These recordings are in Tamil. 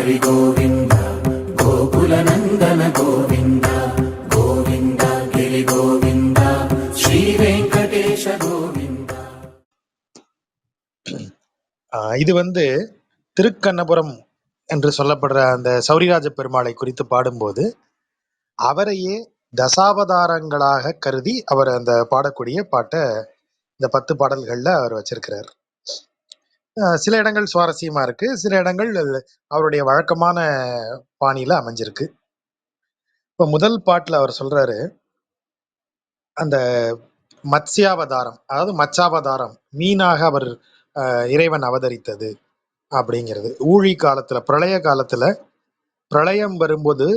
हरि गोविन्द गोकुलनन्दन गोविन्द गोविन्द गिरि गोविन्द श्रीवेङ्कटेश गोविन्द. இது திருக்கண்ணபுரம் என்று சொல்லப்படுற அந்த சௌரிராஜ பெருமாளை குறித்து பாடும்போது அவரையே தசாவதாரங்களாக கருதி அவர் அந்த பாடக்கூடிய பாட்டை இந்த 10 பாடல்கள்ல அவர் வச்சிருக்கிறார். சில இடங்கள் சுவாரஸ்யமா இருக்கு, சில இடங்கள் அவருடைய வழக்கமான பாணியில அமைஞ்சிருக்கு. இப்ப முதல் பாட்டுல அவர் சொல்றாரு, அந்த மத்ஸ்யாவதாரம், அதாவது மச்சாவதாரம், மீனாக அவர் இறைவன் அவதரித்தது அப்படிங்கிறது. ஊழி காலத்துல, பிரளய காலத்துல, பிரளயம் வரும்போது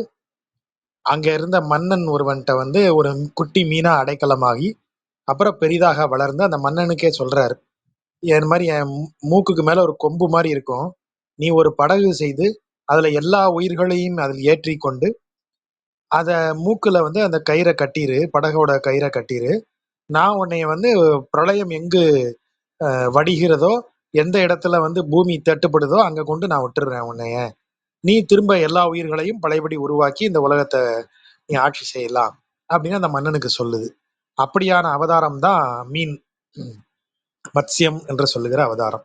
அங்க இருந்த மன்னன் ஒருவன்ட்ட ஒரு குட்டி மீனா அடைக்கலமாகி அப்புறம் பெரிதாக வளர்ந்து அந்த மன்னனுக்கே சொல்றாரு, என் மாதிரி என் மூக்குக்கு மேல ஒரு கொம்பு மாதிரி இருக்கும், நீ ஒரு படகு செய்து அதுல எல்லா உயிர்களையும் அதில் ஏற்றி கொண்டு அத மூக்குல அந்த கயிறை கட்டிரு, படகோட கயிறை கட்டிரு, நான் உன்னைய பிரளயம் எங்கு வடிகிறதோ, எந்த இடத்துல பூமி தட்டுப்படுதோ அங்க கொண்டு நான் விட்டுடுறேன் உன்னைய, நீ திரும்ப எல்லா உயிர்களையும் பழையபடி உருவாக்கி இந்த உலகத்தை நீ ஆட்சி செய்யலாம் அப்படின்னு அந்த மன்னனுக்கு சொல்லுது. அப்படியான அவதாரம் தான் மீன், மத்ஸ்யம் என்று சொல்லுகிற அவதாரம்.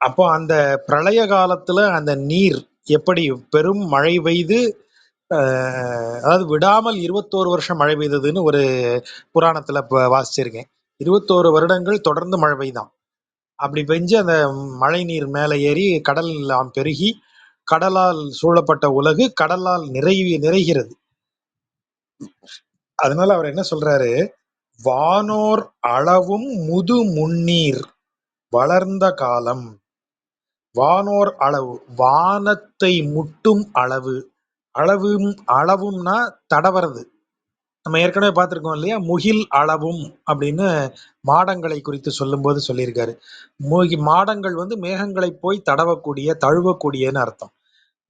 அப்போ அந்த பிரளய காலத்துல அந்த நீர் எப்படி பெரும் மழை பெய்து, அதாவது விடாமல் 21 வருஷம் மழை பெய்ததுன்னு ஒரு புராணத்துல வாசிச்சிருக்கேன். 21 வருடங்கள் தொடர்ந்து மழை பெய்தான். அப்படி பெஞ்சு அந்த மழை நீர் மேலே ஏறி கடல் எல்லாம் பெருகி கடலால் சூழப்பட்ட உலகு கடலால் நிறைகிறது. அதனால அவர் என்ன சொல்றாரு, வானோர் அளவும் முது முன்னீர் வளர்ந்த காலம். வானோர் அளவு, வானத்தை முட்டும் அளவு. அளவும்னா தடவறது. நம்ம ஏற்கனவே பார்த்திருக்கோம் இல்லையா, முகில் அளவும் அப்படின்னு மாடங்களை குறித்து சொல்லும் போது சொல்லியிருக்காரு. மாடங்கள் மேகங்களை போய் தடவக்கூடிய, தழுவக்கூடியன்னு அர்த்தம்.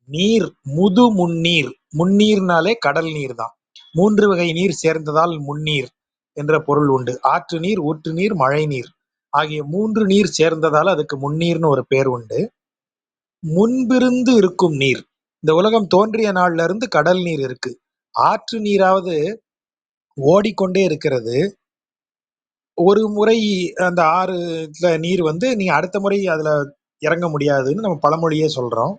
நீர் முது முன்னீர், முன்னீர்னாலே கடல் நீர் தான். 3 வகை நீர் சேர்ந்ததால் முன்னீர் என்ற பொருள் உண்டு. ஆற்று நீர், ஊற்று நீர், மழை நீர் ஆகிய 3 நீர் சேர்ந்ததால் அதுக்கு முன்னீர்னு ஒரு பேர் உண்டு. முன்பிருந்து இருக்கும் நீர், இந்த உலகம் தோன்றிய நாள்ல இருந்து கடல் நீர் இருக்கு. ஆற்று நீராவது ஓடிக்கொண்டே இருக்கிறது. ஒரு முறை அந்த ஆறுல நீர் நீ அடுத்த முறை அதுல இறங்க முடியாதுன்னு நம்ம பழமொழியே சொல்றோம்.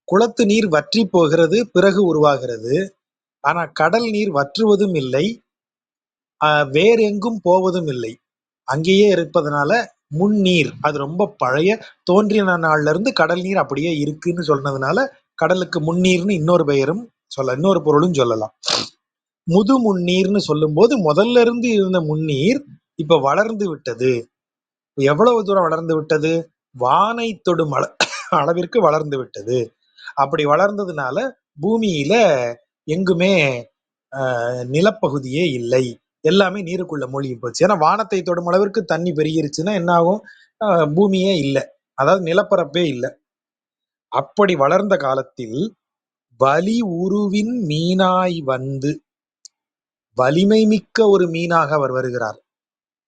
குளத்து நீர் வற்றி போகிறது, பிறகு உருவாகிறது. ஆனா கடல் நீர் வற்றுவதும் இல்லை, வேற எங்கும் போவதும் இல்லை, அங்கேயே இருப்பதனால முன்னீர். அது ரொம்ப பழைய, தோன்றின நாள்ல இருந்து கடல் நீர் அப்படியே இருக்குன்னு சொன்னதுனால கடலுக்கு முன்னீர்னு இன்னொரு பெயரும் இன்னொரு பொருளும் சொல்லலாம். முது முன்னீர்னு சொல்லும் போது முதல்ல இருந்து இருந்த முன்னீர் இப்ப வளர்ந்து விட்டது. எவ்வளவு தூரம் வளர்ந்து விட்டது? வானை தொடும் அளவிற்கு வளர்ந்து விட்டது. அப்படி வளர்ந்ததுனால பூமியில எங்குமே நிலப்பகுதியே இல்லை, எல்லாமே நீருக்குள்ள மூழ்கி போச்சு. ஏன்னா வானத்தை தொடும் அளவிற்கு தண்ணி பெருகிருச்சுன்னா என்ன ஆகும்? பூமியே இல்லை, அதாவது நிலப்பரப்பே இல்லை. அப்படி வளர்ந்த காலத்தில் வலி உருவின் மீனாய் வலிமை மிக்க ஒரு மீனாக அவர் வருகிறார்.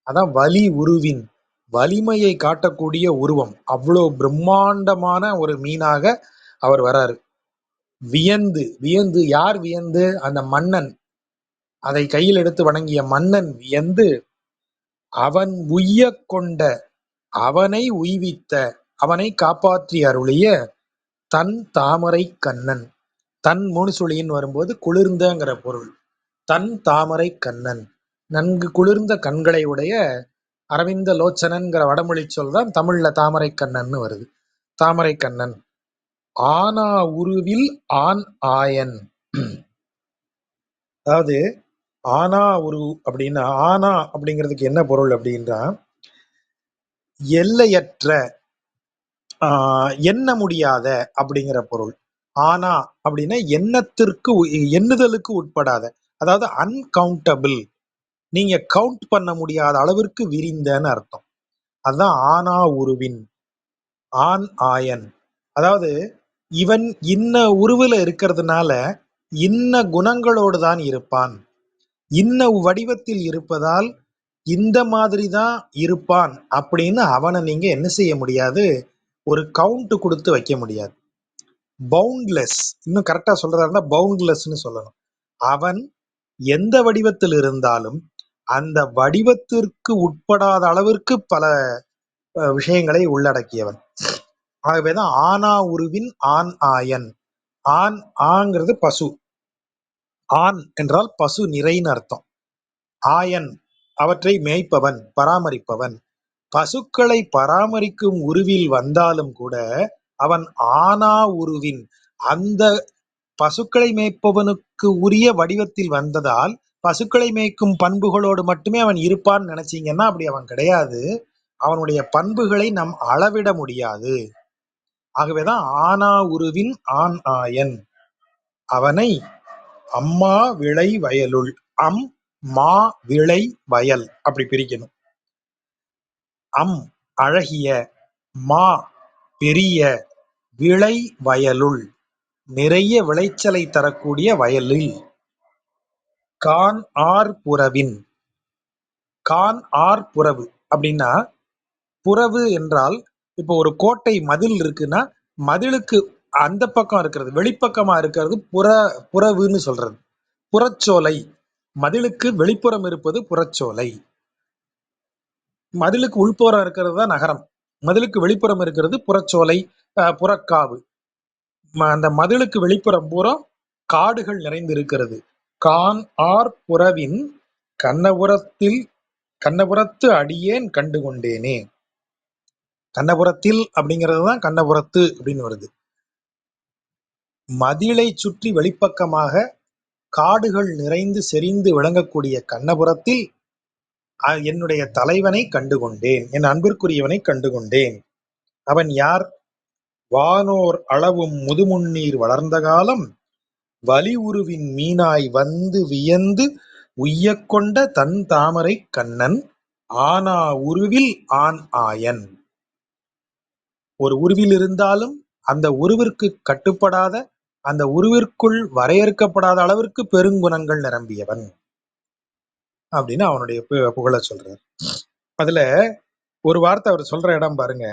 அதான் வலி உருவின், வலிமையை காட்டக்கூடிய உருவம். அவ்வளோ பிரம்மாண்டமான ஒரு மீனாக அவர் வராரு. வியந்து யார் வியந்து? அந்த மன்னன், அதை கையில் எடுத்து வணங்கிய மன்னன் வியந்து, அவன் உய்ய கொண்ட, அவனை உய்வித்த, அவனை காப்பாற்றி அருளிய தன் தாமரை கண்ணன். தன் முணுசுளியின் வரும்போது குளிர்ந்தங்கிற பொருள். தன் தாமரை கண்ணன், நன்கு குளிர்ந்த கண்களை உடைய அரவிந்த லோச்சனன்கிற வடமொழி சொல்தான் தமிழ்ல தாமரை கண்ணன் வருது. தாமரை கண்ணன் ஆனா உருவில் ஆண் ஆயன். அதாவது ஆனா உரு அப்படின்னா, ஆனா அப்படிங்கிறதுக்கு என்ன பொருள் அப்படின்றா, எல்லையற்ற, எண்ண முடியாத அப்படிங்கிற பொருள். ஆனா அப்படின்னா எண்ணுதலுக்கு உட்படாத, அதாவது அன்கவுண்டபிள், நீங்க கவுண்ட் பண்ண முடியாத அளவிற்கு விரிந்தன்னு அர்த்தம். அதுதான் ஆனா உருவின் ஆண் ஆயன். அதாவது இவன் இன்ன உருவில் இருக்கிறதுனால இன்ன குணங்களோடு தான் இருப்பான், இன்ன வடிவத்தில் இருப்பதால் இந்த மாதிரி தான் இருப்பான் அப்படின்னு அவனை நீங்க என்ன செய்ய முடியாது? ஒரு கவுண்ட் கொடுத்து வைக்க முடியாது. பவுண்ட்லெஸ், இன்னும் கரெக்டா சொல்றதா இருந்தா பவுண்ட்லெஸ்ன்னு சொல்லணும். அவன் எந்த வடிவத்தில் இருந்தாலும் அந்த வடிவத்திற்கு உட்படாத அளவிற்கு பல விஷயங்களை உள்ளடக்கியவன். ஆகவேதான் ஆனா உருவின் ஆண் ஆயன். ஆண் ஆங்கிறது பசு, ஆண் என்றால் பசு நிறைன்னு அர்த்தம். ஆயன் அவற்றை மேய்ப்பவன், பராமரிப்பவன். பசுக்களை பராமரிக்கும் உருவில் வந்தாலும் கூட அவன் ஆனா உருவின், அந்த பசுக்களை மேய்ப்பவனுக்கு உரிய வடிவத்தில் வந்ததால் பசுக்களை மேய்க்கும் பண்புகளோடு மட்டுமே அவன் இருப்பான்னு நினைச்சீங்கன்னா அப்படி அவன் கிடையாது. அவனுடைய பண்புகளை நம் அளவிட முடியாது. ஆகவேதான் ஆனா உருவின் ஆண் ஆயன். அவனை அம்மா விளை வயலுள், அம் மா விளை வயல் அப்படி பிரிக்கணும். அம் அழகிய, மா பெரிய, விளை வயலுள் நிறைய விளைச்சலை தரக்கூடிய வயலில், கான் ஆர் புறவின். கான் ஆர் புறவு அப்படின்னா, புறவு என்றால் இப்போ ஒரு கோட்டை மதில் இருக்குன்னா மதிலுக்கு அந்த பக்கம் இருக்கிறது, வெளிப்பக்கமா இருக்கிறது புறவுன்னு சொல்றது. புறச்சோலை, மதிலுக்கு வெளிப்புறம் இருப்பது புறச்சோலை. மதிலுக்கு உள்புறம் இருக்கிறது தான் நகரம், மதிலுக்கு வெளிப்புறம் இருக்கிறது புறச்சோலை, புறக்காவு. அந்த மதிலுக்கு வெளிப்புறம் பூரா காடுகள் நிறைந்திருக்கிறது. கான் ஆர் புறவின் கண்ணபுரத்தில், கண்ணபுரத்து அடியேன் கண்டு கொண்டேனே. கண்ணபுரத்தில் அப்படிங்கிறது தான் கண்ணபுரத்து அப்படின்னு வருது. மதிலை சுற்றி வெளிப்பக்கமாக காடுகள் நிறைந்து செறிந்து விளங்கக்கூடிய கண்ணபுரத்தில் என்னுடைய தலைவனை கண்டுகொண்டேன், என் அன்பிற்குரியவனை கண்டுகொண்டேன். அவன் யார்? வானோர் அளவும் முதுமுன்னீர் வளர்ந்த காலம் வலி உருவின் மீனாய் வந்து வியந்து உய்யக் கொண்ட தன் தாமரை கண்ணன் ஆனா உருவில் ஆண் ஆயன். ஒரு உருவில் இருந்தாலும் அந்த உருவிற்கு கட்டுப்படாத, அந்த உருவிற்குள் வரையறுக்கப்படாத அளவிற்கு பெருங்குணங்கள் நிரம்பியவன் அப்படின்னு அவனுடைய புகழ சொல்றார். அதுல ஒரு வார்த்தை அவர் சொல்ற இடம் பாருங்க,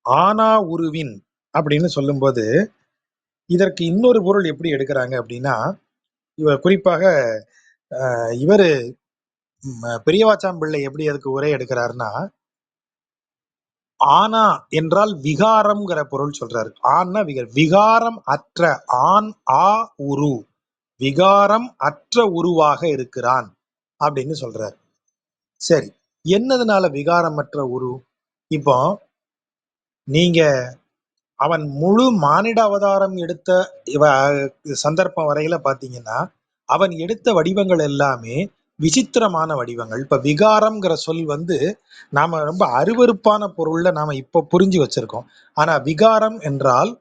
ஆனா உருவின் அப்படின்னு சொல்லும்போது இதற்கு இன்னொரு பொருள் எப்படி எடுக்கிறாங்க அப்படின்னா, இவர் குறிப்பாக இவரு பெரியவாச்சான் பிள்ளை எப்படி அதுக்கு உரை எடுக்கிறாருன்னா, ஆனா என்றால் விகாரம்ங்கிற பொருள் சொல்றாரு. ஆன்னா விகாரம் அற்ற, ஆண் ஆ உரு, விகாரம் அற்ற உருவாக இருக்கிறான் அப்படின்னு சொல்றாரு. சரி, என்னதுனால விகாரமற்ற உரு? இப்போ நீங்க அவன் முழு மானிட அவதாரம் எடுத்த சந்தர்ப்பம் வரையில பாத்தீங்கன்னா அவன் எடுத்த வடிவங்கள் எல்லாமே விசித்திரமான வடிவங்கள். இப்ப விகாரம்ங்கிற சொல் நாம ரொம்ப அருவருப்பான பொருள்ல நாம இப்ப புரிஞ்சு வச்சிருக்கோம். ஆனா விகாரம் என்றால்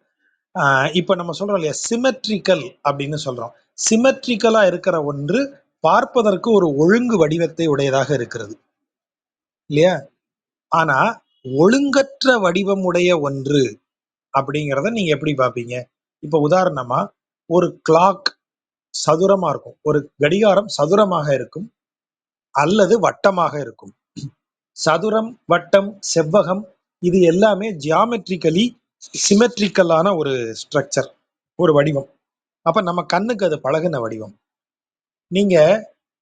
இப்ப நம்ம சொல்றோம் இல்லையா, சிமெட்ரிக்கல் அப்படின்னு சொல்றோம். சிமெட்ரிக்கலா இருக்கிற ஒன்று பார்ப்பதற்கு ஒரு ஒழுங்கு வடிவத்தை உடையதாக இருக்கிறது இல்லையா. ஆனா ஒழுங்கற்ற வடிவம் உடைய ஒன்று அப்படிங்கிறத நீங்க எப்படி பார்ப்பீங்க? இப்ப உதாரணமா ஒரு கிளாக் சதுரமா இருக்கும், ஒரு கடிகாரம் சதுரமாக இருக்கும் அல்லது வட்டமாக இருக்கும். சதுரம், வட்டம், செவ்வகம் இது எல்லாமே ஜியாமெட்ரிக்கலி சிமெட்ரிக்கலான ஒரு ஸ்ட்ரக்சர், ஒரு வடிவம். அப்ப நம்ம கண்ணுக்கு அது பழகின வடிவம். நீங்க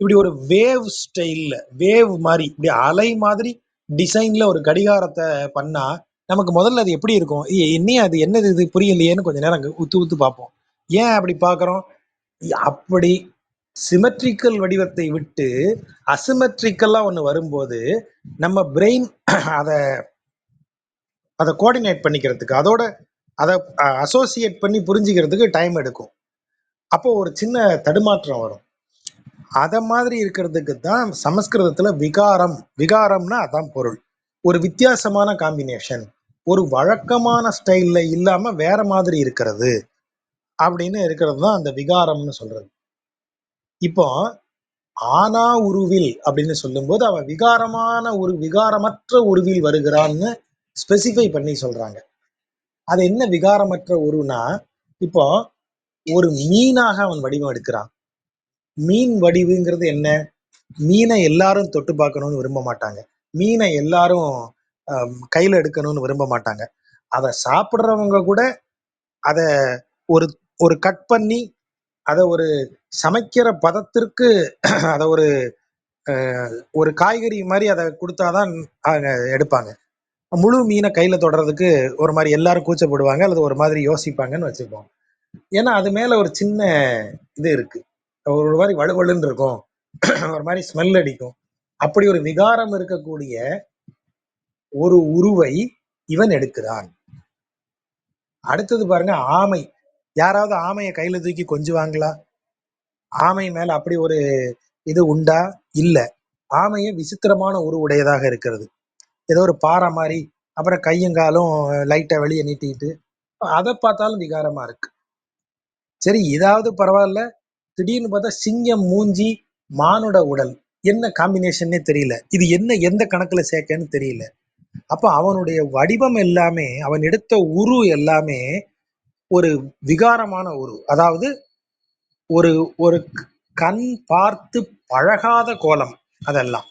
இப்படி ஒரு வேவ் ஸ்டைல்ல, வேவ் மாதிரி இப்படி அலை மாதிரி டிசைன்ல ஒரு கடிகாரத்தை பண்ணா நமக்கு முதல்ல அது எப்படி இருக்கும்? என்னையே அது என்னது இது புரியலையேன்னு கொஞ்ச நேரம் உத்து உத்து பார்ப்போம். ஏன் அப்படி பார்க்கறோம்? அப்படி சிமெட்ரிக்கல் வடிவத்தை விட்டு அசிமெட்ரிக்கலா ஒண்ணு வரும்போது நம்ம பிரெயின் அதை அதை கோஆர்டினேட் பண்ணிக்கிறதுக்கு, அதோட அதை அசோசியேட் பண்ணி புரிஞ்சுக்கிறதுக்கு டைம் எடுக்கும். அப்போ ஒரு சின்ன தடுமாற்றம் வரும். அத மாதிரி இருக்கிறதுக்கு தான் சமஸ்கிருதத்துல விகாரம், விகாரம்னா அதான் பொருள். ஒரு வித்தியாசமான காம்பினேஷன், ஒரு வழக்கமான ஸ்டைல்ல இல்லாம வேற மாதிரி இருக்கிறது அப்படின்னு இருக்கிறது தான் அந்த விகாரம்னு சொல்றது. இப்போ ஆனா உருவில் அப்படின்னு சொல்லும்போது அவன் விகாரமான ஒரு விகாரமற்ற உருவில் வருகிறான்னு ஸ்பெசிஃபை பண்ணி சொல்றாங்க. அது என்ன விகாரமற்ற உருனா, இப்போ ஒரு மீனாக அவன் வடிவம் எடுக்கிறான். மீன் வடிவுங்கிறது என்ன? மீனை எல்லாரும் தொட்டு பார்க்கணும்னு விரும்ப மாட்டாங்க. மீனை எல்லாரும் கையில எடுக்கணும்னு விரும்ப மாட்டாங்க. அதை சாப்பிட்றவங்க கூட அதை ஒரு ஒரு கட் பண்ணி அதை ஒரு சமைக்கிற பதத்திற்கு அதை ஒரு ஒரு காய்கறி மாதிரி அதை கொடுத்தாதான் அவங்க எடுப்பாங்க. முழு மீனை கையில தொடறதுக்கு ஒரு மாதிரி எல்லாரும் கூச்சப்படுவாங்க, அல்லது ஒரு மாதிரி யோசிப்பாங்கன்னு வச்சுப்போம். ஏன்னா அது மேல ஒரு சின்ன இது இருக்கு, ஒரு மாதிரி வலுவலுன்னு இருக்கும், ஒரு மாதிரி ஸ்மெல் அடிக்கும். அப்படி ஒரு விகாரம் இருக்கக்கூடிய ஒரு உருவை இவன் எடுக்கிறான். அடுத்தது பாருங்க, ஆமை. யாராவது ஆமையை கையில தூக்கி கொஞ்சுவாங்களா? ஆமை மேல அப்படி ஒரு இது உண்டா? இல்ல. ஆமையும் விசித்திரமான உருவுடையதாக இருக்கிறது. ஏதோ ஒரு பாறை மாதிரி, அப்புறம் கையும் காலும் லைட்டா வெளியே நீட்டிட்டு, அதை பார்த்தாலும் விகாரமா இருக்கு. சரி, இதாவது பரவாயில்ல. திடீர்னு பார்த்தா சிங்கம் மூஞ்சி, மானுட உடல், என்ன காம்பினேஷன்னே தெரியல. இது என்ன எந்த கணக்குல சேர்க்கன்னு தெரியல. அப்ப அவனுடைய வடிவம் எல்லாமே, அவன் எடுத்த உரு எல்லாமே ஒரு விகாரமான உரு. அதாவது ஒரு ஒரு கண் பார்த்து பழகாத கோலம் அதெல்லாம்.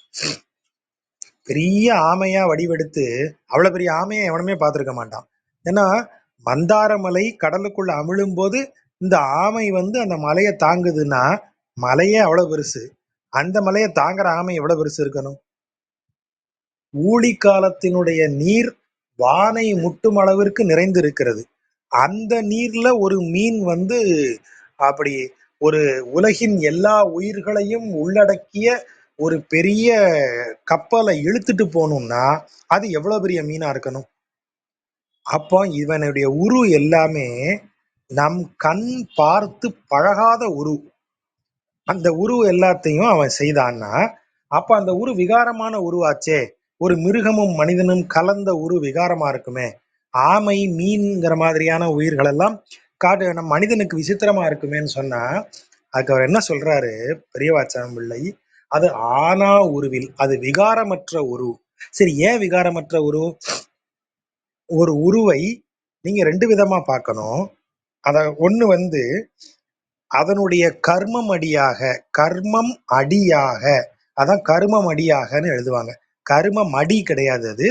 பெரிய ஆமையா வடிவெடுத்து, அவ்வளவு பெரிய ஆமையை எவனுமே பார்த்திருக்க மாட்டான். ஏன்னா மந்தாரமலை கடலுக்குள்ள அமிழும் போது இந்த ஆமை அந்த மலையை தாங்குதுன்னா, மலையே அவ்வளவு பெருசு. அந்த மலையை தாங்குற ஆமை எவ்வளவு பெருசு இருக்கணும்? ஊழி காலத்தினுடைய நீர் வானை முட்டும் அளவிற்கு நிறைந்து இருக்கிறது. அந்த நீர்ல ஒரு மீன் அப்படி ஒரு உலகின் எல்லா உயிர்களையும் உள்ளடக்கிய ஒரு பெரிய கப்பலை இழுத்துட்டு போகணும்னா அது எவ்வளவு பெரிய மீனா இருக்கணும்? அப்போ இவனுடைய உரு எல்லாமே நம் கண் பார்த்து பழகாத உரு. அந்த உரு எல்லாத்தையும் அவன் செய்தான்னா, அப்ப அந்த உரு விகாரமான உருவாச்சே. ஒரு மிருகமும் மனிதனும் கலந்த உரு விகாரமா இருக்குமே. ஆமை, மீன்கிற மாதிரியான உயிர்கள் எல்லாம் காட்டு நம்ம மனிதனுக்கு விசித்திரமா இருக்குமேன்னு சொன்னா, அதுக்கு அவர் என்ன சொல்றாரு பெரியவாச்சான் பிள்ளை, அது ஆனா உருவில், அது விகாரமற்ற உரு. சரி, ஏன் விகாரமற்ற உரு? ஒரு உருவை நீங்க ரெண்டு விதமா பார்க்கணும். அத ஒண்ணு அதனுடைய கர்மம் அடியாக, கர்மம் அடியாக, அதான் கருமம் அடியாகன்னு எழுதுவாங்க. கருமம் அடி கிடையாது, அது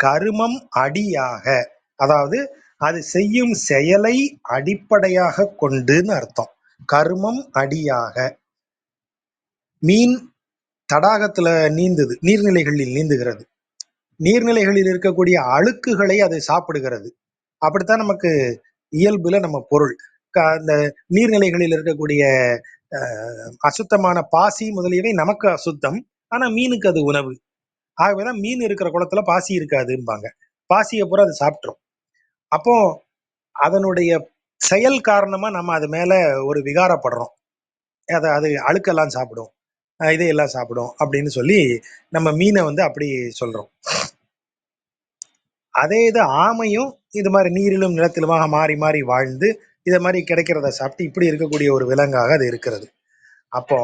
கருமம் அடியாக. அதாவது அது செய்யும் செயலை அடிப்படையாக கொண்டுன்னு அர்த்தம். கருமம் அடியாக. மீன் தடாகத்துல நீந்துது, நீர்நிலைகளில் நீந்துகிறது. நீர்நிலைகளில் இருக்கக்கூடிய அழுக்குகளை அது சாப்பிடுகிறது. அப்படித்தான் நமக்கு இயல்புல நம்ம பொருள். அந்த நீர்நிலைகளில் இருக்கக்கூடிய அசுத்தமான பாசி முதலியவை நமக்கு அசுத்தம், ஆனா மீனுக்கு அது உணவு. ஆகவேதான் மீன் இருக்கிற குளத்துல பாசி இருக்காதும்பாங்க. பாசியை பூரா அது சாப்பிட்டுரும். அப்போ அதனுடைய செயல் காரணமா நம்ம அது மேல ஒரு விகாரப்படுறோம். அது அழுக்கெல்லாம் சாப்பிடும், இதையெல்லாம் சாப்பிடும் அப்படின்னு சொல்லி நம்ம மீனை அப்படி சொல்றோம். அதே இது ஆமையும் இது மாதிரி நீரிலும் நிலத்திலுமாக மாறி மாறி வாழ்ந்து இதை மாதிரி கிடைக்கிறத சாப்பிட்டு இப்படி இருக்கக்கூடிய ஒரு விலங்காக அது இருக்கிறது. அப்போ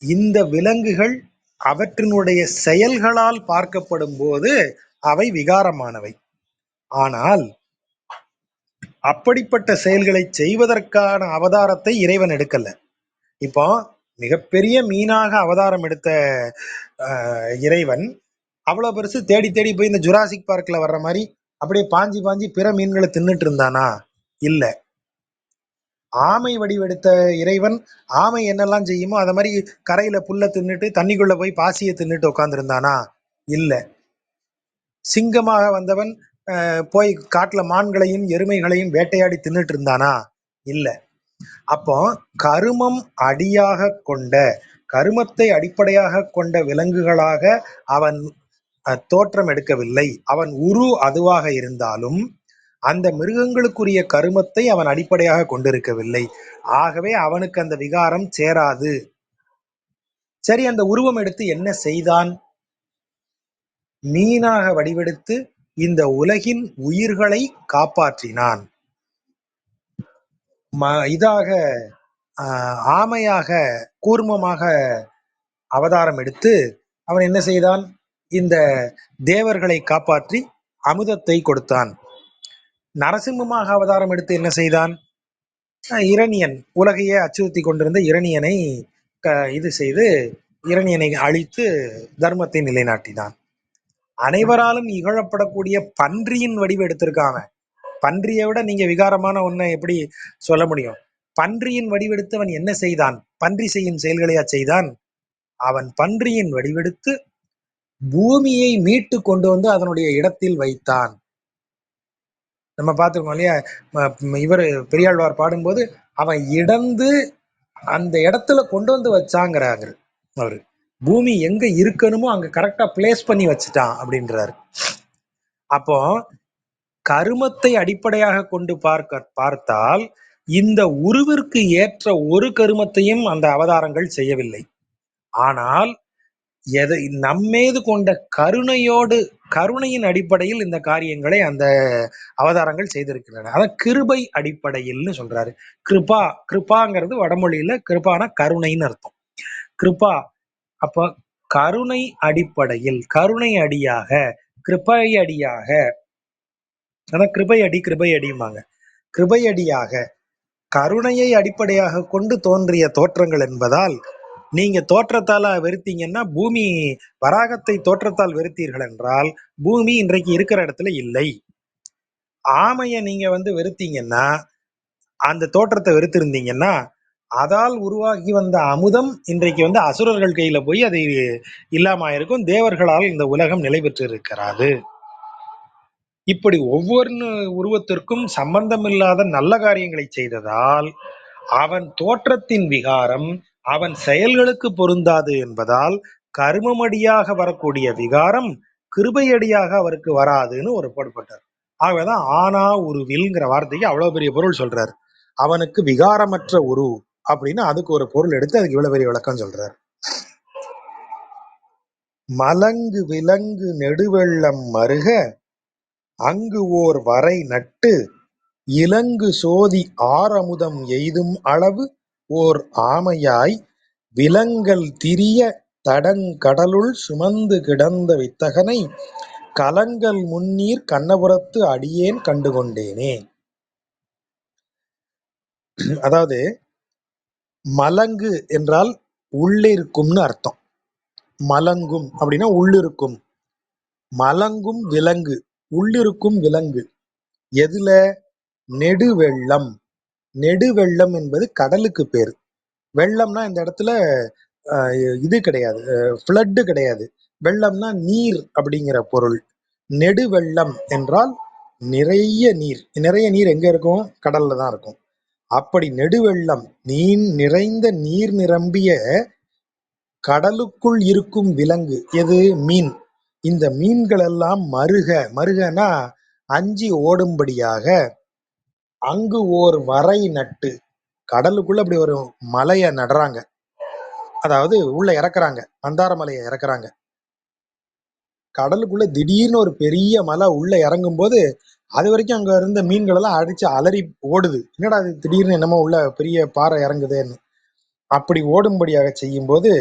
இந்த விலங்குகள் அவற்றினுடைய செயல்களால் பார்க்கப்படும் போது அவை விகாரமானவை. ஆனால் அப்படிப்பட்ட செயல்களை செய்வதற்கான அவதாரத்தை இறைவன் எடுக்கல. இப்போ மிகப்பெரிய மீனாக அவதாரம் எடுத்த இறைவன் அவ்வளவு பெருசு தேடி தேடி போய் இந்த ஜுராசிக் பார்க்ல வர்ற மாதிரி அப்படியே பாஞ்சி பாஞ்சி பிற மீன்களை தின்னுட்டு இருந்தானா? இல்ல. ஆமை வடிவெடுத்த இறைவன் ஆமை என்னெல்லாம் செய்யுமோ அத மாதிரி கரையில புல்ல தின்னுட்டு தண்ணிக்குள்ள போய் பாசியை தின்னுட்டு உட்கார்ந்து இருந்தானா? இல்ல. சிங்கமாக வந்தவன் போய் காட்டுல மான்களையும் எருமைகளையும் வேட்டையாடி தின்னுட்டு இருந்தானா? இல்ல. அப்போ கருமம் அடியாக கொண்ட, கருமத்தை அடிப்படையாக கொண்ட விலங்குகளாக அவன் தோற்றம் எடுக்கவில்லை. அவன் உரு அதுவாக இருந்தாலும் அந்த மிருகங்களுக்குரிய கருமத்தை அவன் அடிப்படையாக கொண்டிருக்கவில்லை. ஆகவே அவனுக்கு அந்த விகாரம் சேராது. சரி, அந்த உருவம் எடுத்து என்ன செய்தான்? மீனாக வடிவெடுத்து இந்த உலகின் உயிர்களை காப்பாற்றினான். இதாக ஆமையாக கூர்மமாக அவதாரம் எடுத்து அவன் என்ன செய்தான்? இந்த தேவர்களை காப்பாற்றி அமுதத்தை கொடுத்தான். நரசிம்மமாக அவதாரம் எடுத்து என்ன செய்தான்? இரணியன், உலகையே அச்சுறுத்தி கொண்டிருந்த இரணியனை இது செய்து இரணியனை அழித்து தர்மத்தை நிலைநாட்டினான். அனைவராலும் இகழப்படக்கூடிய பன்றியின் வடிவு எடுத்திருக்காங்க. பன்றியை விட நீங்க விகாரமான ஒன்றை எப்படி சொல்ல முடியும்? பன்றியின் வடிவெடுத்து அவன் என்ன செய்தான்? பன்றி செய்யும் செயல்களையா செய்தான்? அவன் பன்றியின் வடிவெடுத்து பூமியை மீட்டு கொண்டு வந்து அதனுடைய இடத்தில் வைத்தான். நம்ம பார்த்துருக்கோம் இல்லையா? இவர் பெரியாழ்வார் பாடும்போது அவன் இடந்து அந்த இடத்துல கொண்டு வந்து வச்சாங்கிறாரு. அவரு பூமி எங்க இருக்கணுமோ அங்க கரெக்டா பிளேஸ் பண்ணி வச்சுட்டான் அப்படின்றாரு. அப்போ கருமத்தை அடிப்படையாக கொண்டு பார்த்தால் இந்த உருவிற்கு ஏற்ற ஒரு கருமத்தையும் அந்த அவதாரங்கள் செய்யவில்லை. ஆனால் எதை நம்மீது கொண்ட கருணையின் அடிப்படையில் இந்த காரியங்களை அந்த அவதாரங்கள் செய்திருக்கின்றன. அதான் கிருபை அடிப்படையில்னு சொல்றாரு. கிருபாங்கிறது வடமொழியில கிருபான கருணைன்னு அர்த்தம். கிருபா அப்ப கருணை அடிப்படையில், கருணை அடியாக, கிருபை அடியாக, அதான் கிருபை அடிம்பாங்க. கிருபை அடியாக கருணையை அடிப்படையாக கொண்டு தோன்றிய தோற்றங்கள் என்பதால், நீங்க தோற்றத்தால வெறுத்தீங்கன்னா பூமி, வராகத்தை தோற்றத்தால் வெறுத்தீர்கள் என்றால் பூமி இன்றைக்கு இருக்கிற இடத்துல இல்லை. ஆமைய நீங்க வெறுத்தீங்கன்னா, அந்த தோற்றத்தை வெறுத்திருந்தீங்கன்னா, அதால் உருவாகி வந்த அமுதம் இன்றைக்கு அசுரர்கள் கையில போய் அது இல்லாம இருக்கும். தேவர்களால் இந்த உலகம் நிலை பெற்று இருக்கிறது. இப்படி ஒவ்வொரு உருவத்திற்கும் சம்பந்தமில்லாத நல்ல காரியங்களை செய்ததால் அவன் தோற்றத்தின் விகாரம் அவன் செயல்களுக்கு பொருந்தாது என்பதால் கருமமடியாக வரக்கூடிய விகாரம் கிருபையடியாக அவருக்கு வராதுன்னு ஒரு பாடுபட்டார். ஆகவேதான் ஆனா உருவில்ங்கிற வார்த்தைக்கு அவ்வளவு பெரிய பொருள் சொல்றாரு. அவனுக்கு விகாரமற்ற உரு அப்படின்னு அதுக்கு ஒரு பொருள் எடுத்து அதுக்கு இவ்வளவு பெரிய விளக்கம் சொல்றார். மலங்கு விலங்கு நெடுவெள்ளம் மருக அங்கு ஓர் வரை நட்டு இலங்கு சோதி ஆரமுதம் எய்தும் அளவு ஓர் ஆமையாய் விலங்கல் திரிய தடங்கடலுள் சுமந்து கிடந்த வித்தகனை கலங்கல் முன்னீர் கண்ணபுரத்து அடியேன் கண்டுகொண்டேனே. அதாவது மலங்கு என்றால் உள்ளிருக்கும்னு அர்த்தம். மலங்கும் அப்படின்னா உள்ளிருக்கும். மலங்கும் விலங்கு, உள்ளிருக்கும் விலங்கு எதுல? நெடுவெள்ளம். நெடுவெள்ளம் என்பது கடலுக்கு பேர். வெள்ளம்னா இந்த இடத்துல இது கிடையாது, ஃப்ளட்டு கிடையாது. வெள்ளம்னா நீர் அப்படிங்கிற பொருள். நெடுவெள்ளம் என்றால் நிறைய நீர். நிறைய நீர் எங்க இருக்கும்? கடல்ல தான் இருக்கும். அப்படி நெடுவெள்ளம் நிறைந்த நீர் நிரம்பிய கடலுக்குள் இருக்கும் விலங்கு எது? மீன். இந்த மீன்கள் எல்லாம் மருகனா அஞ்சி ஓடும்படியாக அங்கு ஓர் வரை நட்டு, கடலுக்குள்ள அப்படி ஒரு மலையை நடுறாங்க. அதாவது உள்ள இறக்குறாங்க, மந்தார மலையை இறக்குறாங்க. கடலுக்குள்ள திடீர்னு ஒரு பெரிய மலை உள்ள இறங்கும் போது அது வரைக்கும் அங்க இருந்த மீன்கள் எல்லாம் அடிச்சு அலறி ஓடுது. என்னடா அது திடீர்னு என்னமோ உள்ள பெரிய பாறை இறங்குதுன்னு. அப்படி ஓடும்படியாக செய்யும் போது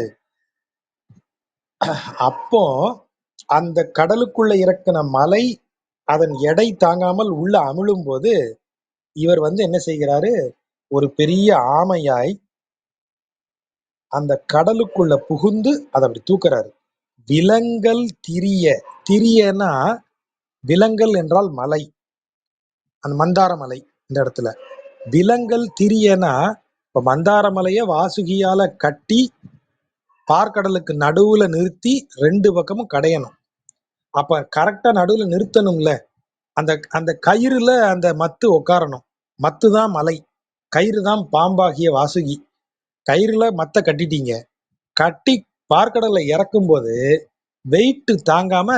அப்போ அந்த கடலுக்குள்ள இறக்கின மலை அதன் எடை தாங்காமல் உள்ள அமிழும் போது இவர் என்ன செய்கிறாரு? ஒரு பெரிய ஆமையாய் அந்த கடலுக்குள்ள புகுந்து அதை அப்படி தூக்குறாரு. விலங்கல் திரியனா விலங்கல் என்றால் மலை, அந்த மந்தார மலை. இந்த இடத்துல விலங்கல் திரியனா இப்ப மந்தார மலைய வாசுகியால கட்டி பார்க்கடலுக்கு நடுவுல நிறுத்தி 2 பக்கமும் கடையணும். அப்ப கரெக்டா நடுவுல நிறுத்தணும்ல. அந்த அந்த கயிறுல அந்த மத்து உட்காரணும். மத்து தான் மலை, கயிறு தான் பாம்பாகிய வாசுகி. கயிறுல மத்த கட்டிட்டீங்க, கட்டி பார்க்கடல்ல இறக்கும் போது வெயிட் தாங்காம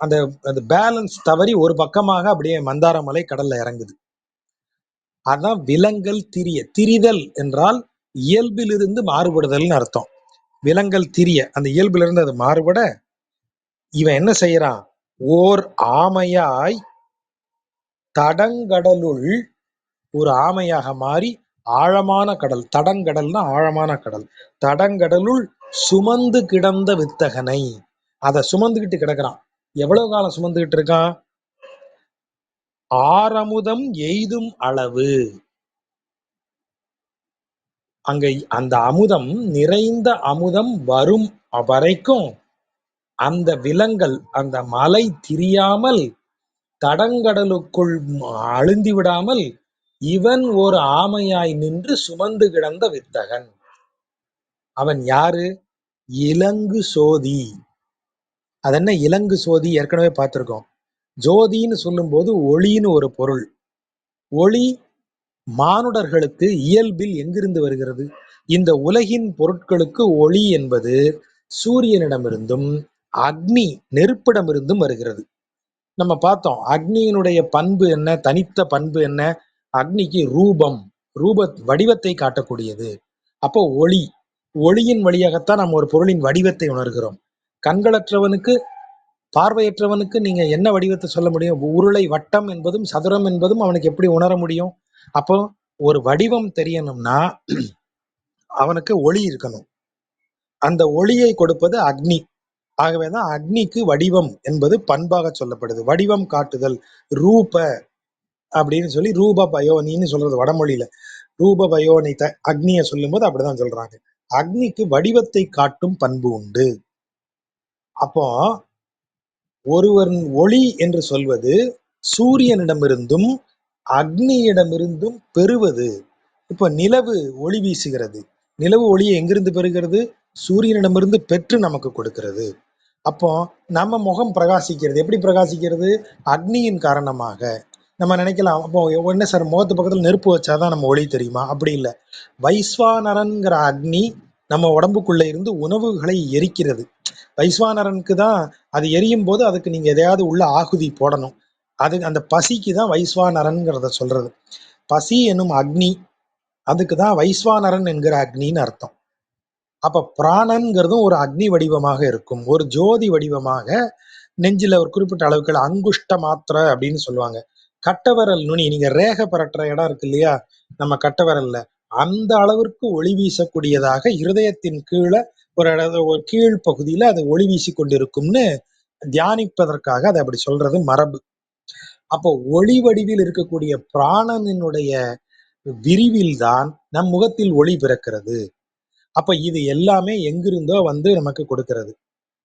அந்த அந்த பேலன்ஸ் தவறி ஒரு பக்கமாக அப்படியே மந்தார மலை கடல்ல இறங்குது. அதான் விலங்கல் திரிதல் என்றால் இயல்பிலிருந்து மாறுபடுதல்னு அர்த்தம். விலங்கல் திரிய அந்த இயல்பிலிருந்து அது மாறுபட இவன் என்ன செய்யறான்? ஓர் ஆமையாய் தடங்கடலுள் ஒரு ஆமையாக மாறி ஆழமான கடல், தடங்கடல்னா ஆழமான கடல், தடங்கடலுள் சுமந்து கிடந்த வித்தகனை, அதை சுமந்துகிட்டு கிடக்குறான். எவ்வளவு காலம் சுமந்துகிட்டு இருக்கான்? ஆரமுதம் எய்தும் அளவு. அங்க அந்த அமுதம், நிறைந்த அமுதம் வரும் வரைக்கும் அந்த விலங்கல் அந்த மலை திரியாமல் தடங்கடலுக்குள் அழுந்தி விடாமல் இவன் ஒரு ஆமையாய் நின்று சுமந்து கிடந்த வித்தகன். அவன் யாரு? இலங்கு சோதி. அதென்ன இலங்கு சோதி? ஏற்கனவே பார்த்திருக்கோம். ஜோதின்னு சொல்லும்போது ஒளின்னு ஒரு பொருள். ஒளி மானுடர்களுக்கு இயல்பில் எங்கிருந்து வருகிறது? இந்த உலகின் பொருட்களுக்கு ஒளி என்பது சூரியனிடமிருந்தும் அக்னி நெருப்பிடமிருந்தும் வருகிறது. நம்ம பார்த்தோம் அக்னியினுடைய பண்பு என்ன, தனித்த பண்பு என்ன? அக்னிக்கு ரூபம், வடிவத்தை காட்டக்கூடியது. அப்போ ஒளி, ஒளியின் வழியாகத்தான் நம்ம ஒரு பொருளின் வடிவத்தை உணர்கிறோம். கண்களற்றவனுக்கு, பார்வையற்றவனுக்கு நீங்க என்ன வடிவத்தை சொல்ல முடியும்? உருளை, வட்டம் என்பதும் சதுரம் என்பதும் அவனுக்கு எப்படி உணர முடியும்? அப்போ ஒரு வடிவம் தெரியணும்னா அவனுக்கு ஒளி இருக்கணும். அந்த ஒளியை கொடுப்பது அக்னி. ஆகவேதான் அக்னிக்கு வடிவம் என்பது பண்பாக சொல்லப்படுது. வடிவம் காட்டுதல், ரூப அப்படின்னு சொல்லி ரூப பயோனின்னு சொல்றது வடமொழியில. ரூப பயோனித அக்னியை சொல்லும்போது அப்படிதான் சொல்றாங்க. அக்னிக்கு வடிவத்தை காட்டும் பண்பு உண்டு. அப்போ ஒருவன் ஒளி என்று சொல்வது சூரியனிடமிருந்தும் அக்னியிடமிருந்தும் பெறுவது. இப்போ நிலவு ஒளி வீசுகிறது. நிலவு ஒளியை எங்கிருந்து பெறுகிறது? சூரியனிடமிருந்து பெற்று நமக்கு கொடுக்கிறது. அப்போ நம்ம முகம் பிரகாசிக்கிறது. எப்படி பிரகாசிக்கிறது? அக்னியின் காரணமாக. நம்ம நினைக்கலாம், அப்போ என்ன சார் முகத்து பக்கத்துல நெருப்பு வச்சாதான் நம்ம ஒளி தெரியுமா? அப்படி இல்லை. வைஸ்வானரன்கிற அக்னி நம்ம உடம்புக்குள்ள இருந்து உணவுகளை எரிக்கிறது. வைஸ்வானரனுக்கு தான் அது எரியும் போது அதுக்கு நீங்க எதையாவது உள்ள ஆகுதி போடணும். அது அந்த பசிக்கு தான் வைஸ்வானரன்கிறத சொல்றது. பசி என்னும் அக்னி, அதுக்கு தான் வைஸ்வானரன் என்கிற அக்னின்னு அர்த்தம். அப்ப பிராணன்கிறதும் ஒரு அக்னி வடிவமாக இருக்கும், ஒரு ஜோதி வடிவமாக. நெஞ்சில ஒரு குறிப்பிட்ட அளவுக்கு அங்குஷ்ட மாத்திரை அப்படின்னு சொல்லுவாங்க. கட்டவரல் நுனி, நீங்க ரேகை பரட்டுற இடம் இருக்கு இல்லையா, நம்ம கட்டவரல்ல, அந்த அளவிற்கு ஒளி வீசக்கூடியதாக இருதயத்தின் கீழே ஒரு கீழ் பகுதியில அது ஒளி வீசி கொண்டிருக்கும்னு தியானிப்பதற்காக அதை அப்படி சொல்றது மரபு. அப்போ ஒளி வடிவில் இருக்கக்கூடிய பிராணனினுடைய விரிவில் தான் நம் முகத்தில் ஒளி பிறக்கிறது. அப்ப இது எல்லாமே எங்கிருந்தோ வந்து நமக்கு கொடுக்கிறது.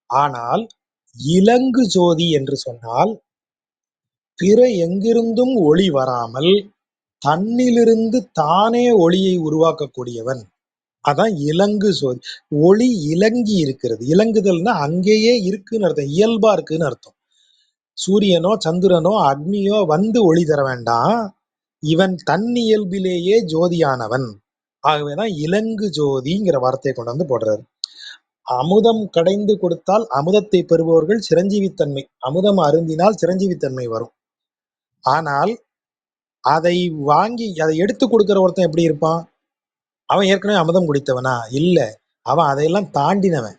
ஆனால் இலங்கு ஜோதி என்று சொன்னால் பிற எங்கிருந்தும் ஒளி வராமல் தன்னிலிருந்து தானே ஒளியை உருவாக்கக்கூடியவன். அதான் இலங்கு ஜோதி. ஒளி இலங்கி இருக்கிறது. இலங்குதல்னா அங்கேயே இருக்குன்னு அர்த்தம், இயல்பா இருக்குன்னு அர்த்தம். சூரியனோ சந்திரனோ அக்னியோ வந்து ஒளி தர வேண்டாம், இவன் தன் இயல்பிலேயே ஜோதியானவன். ஆகவேதான் இலங்கு ஜோதிங்கிற வார்த்தையை கொண்டு வந்து போடுறாரு. அமுதம் கடைந்து கொடுத்தால் அமுதத்தை பெறுபவர்கள் சிரஞ்சீவித்தன்மை, அமுதம் அருந்தினால் சிரஞ்சீவித்தன்மை வரும். ஆனால் அதை வாங்கி அதை எடுத்து கொடுக்கிற ஒருத்தன் எப்படி இருப்பான்? அவன் ஏற்கனவே அமுதம் குடித்தவனா? இல்ல, அவன் அதையெல்லாம் தாண்டினவன்.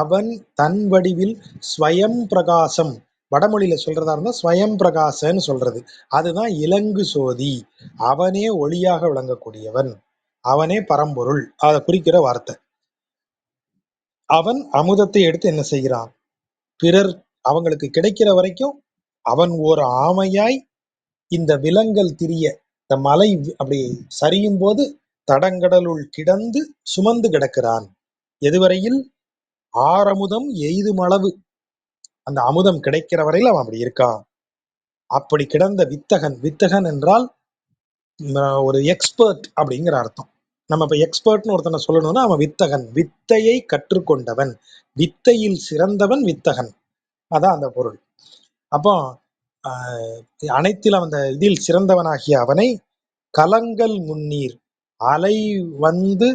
அவன் தன் வடிவில் ஸ்வயம் பிரகாசம், வடமொழியில சொல்றதா இருந்தா ஸ்வயம் பிரகாசன்னு சொல்றது. அதுதான் இலங்கு சோதி. அவனே ஒளியாக விளங்கக்கூடியவன், அவனே பரம்பொருள், அதை குறிக்கிற வார்த்தை. அவன் அமுதத்தை எடுத்து என்ன செய்கிறான்? பிறர் அவங்களுக்கு கிடைக்கிற வரைக்கும் அவன் ஒரு ஆமையாய் இந்த விலங்கல் திரிய, இந்த மலை அப்படி சரியும் போது தடங்கடலுள் கிடந்து சுமந்து கிடக்கிறான். எதுவரையில்? ஆரமுதம் எய்தும் அளவு, அந்த அமுதம் கிடைக்கிற வரையில் அவன் அப்படி இருக்கான். அப்படி கிடந்த வித்தகன். வித்தகன் என்றால் ஒரு எக்ஸ்பர்ட் அப்படிங்கிற அர்த்தம். நம்ம இப்ப எக்ஸ்பர்ட்னு ஒருத்தனை சொல்லணும்னா அவன் வித்தகன், வித்தையை கற்றுக்கொண்டவன், வித்தையில் சிறந்தவன் வித்தகன். அதான் அந்த பொருள். அப்போ அனைத்தில் அந்த இதில் சிறந்தவனாகிய அவனை கலங்கல் முன்னீர், அலை வந்து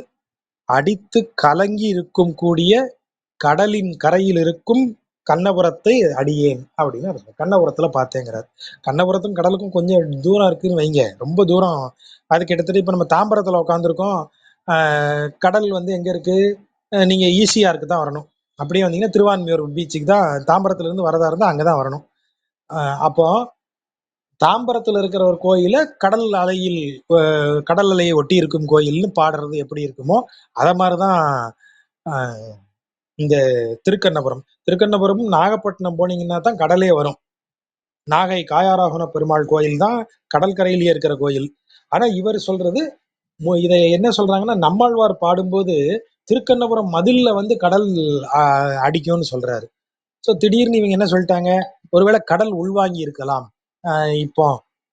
அடித்து கலங்கி இருக்கும் கூடிய கடலின் கரையில் இருக்கும் கண்ணபுரத்தை அடியேன் அப்படின்னு அர்த்தம். கண்ணபுரத்துல பார்த்தேங்கிறார். கண்ணபுரத்துக்கும் கடலுக்கும் கொஞ்சம் தூரம் இருக்குன்னு வைங்க, ரொம்ப தூரம். அது கிட்டத்தட்ட இப்ப நம்ம தாம்பரத்துல உட்காந்துருக்கோம், கடல் வந்து எங்க இருக்கு? நீங்க ஈசிஆருக்கு தான் வரணும். அப்படியே வந்தீங்கன்னா திருவான்மியூர் பீச்சுக்கு தான், தாம்பரத்துல இருந்து வரதா இருந்தா அங்கதான் வரணும். அப்போ தாம்பரத்துல இருக்கிற ஒரு கோயில கடல் அலையில், கடல் அலையை ஒட்டி இருக்கும் கோயில்னு பாடுறது எப்படி இருக்குமோ அத மாதிரிதான் இந்த திருக்கண்ணபுரம். திருக்கண்ணபுரமும் நாகப்பட்டினம் போனீங்கன்னா தான் கடலே வரும். நாகை காயாராகுண பெருமாள் கோயில் தான் கடற்கரையிலேயே இருக்கிற கோயில். ஆனா இவர் சொல்றது இதை என்ன சொல்றாங்கன்னா, நம்மாழ்வார் பாடும்போது திருக்கண்ணபுரம் மதில்ல வந்து கடல் அடிக்கும்னு சொல்றாரு. ஸோ திடீர்னு இவங்க என்ன சொல்லிட்டாங்க, ஒருவேளை கடல் உள்வாங்கி இருக்கலாம். இப்போ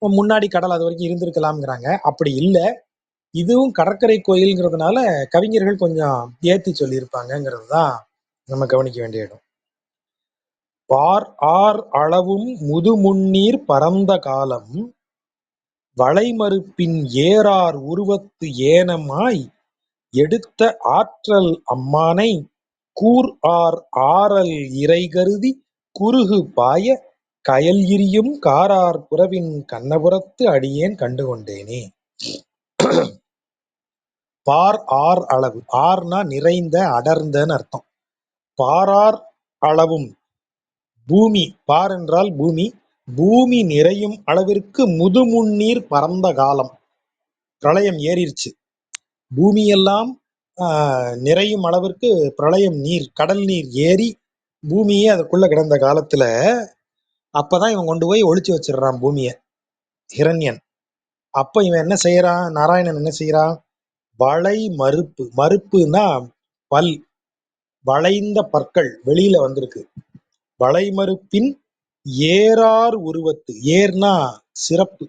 முன்னாடி கடல் அது வரைக்கும் இருந்திருக்கலாம்ங்கிறாங்க. அப்படி இல்ல. இதுவும் கடற்கரை கோயில்ங்கிறதுனால கவிஞர்கள் கொஞ்சம் ஏத்தி சொல்லியிருப்பாங்கங்கிறது தான் நம்ம கவனிக்க வேண்டிய இடம். பார் ஆர் அளவும் முதுமுன்னீர் பரந்த காலம் வளைமறுப்பின் ஏறார் உருவத்து ஏனமாய் எடுத்த ஆற்றல் அம்மானை கூர் ஆர் ஆரல் இறைகருதி குருகு பாய கயல் இரியும் காரார் புறவின் கண்ணபுரத்து அடியேன் கண்டுகொண்டேனே. பார் ஆர் அளவு, ஆர்னா நிறைந்த அடர்ந்தன்னு அர்த்தம். பாரார் அளவும், பூமி, பார் என்றால் பூமி, பூமி நிறையும் அளவிற்கு முதுமுன்னீர் பரந்த காலம், பிரளயம் ஏறிடுச்சு, பூமியெல்லாம் நிறையும் அளவிற்கு பிரளயம் நீர், கடல் நீர் ஏறி பூமியே அதுக்குள்ள கிடந்த காலத்துல அப்பதான் இவன் கொண்டு போய் ஒளிச்சு வச்சிடுறான் பூமியை, ஹிரண்யன். அப்ப இவன் என்ன செய்யறான், நாராயணன் என்ன செய்யறான், வளை மறுப்பு, மறுப்புனா பல், வளைந்த பற்கள் வெளியில வந்திருக்கு. வளைமறுப்பின் ஏறார் உருவத்து, ஏர்னா சிறப்பு,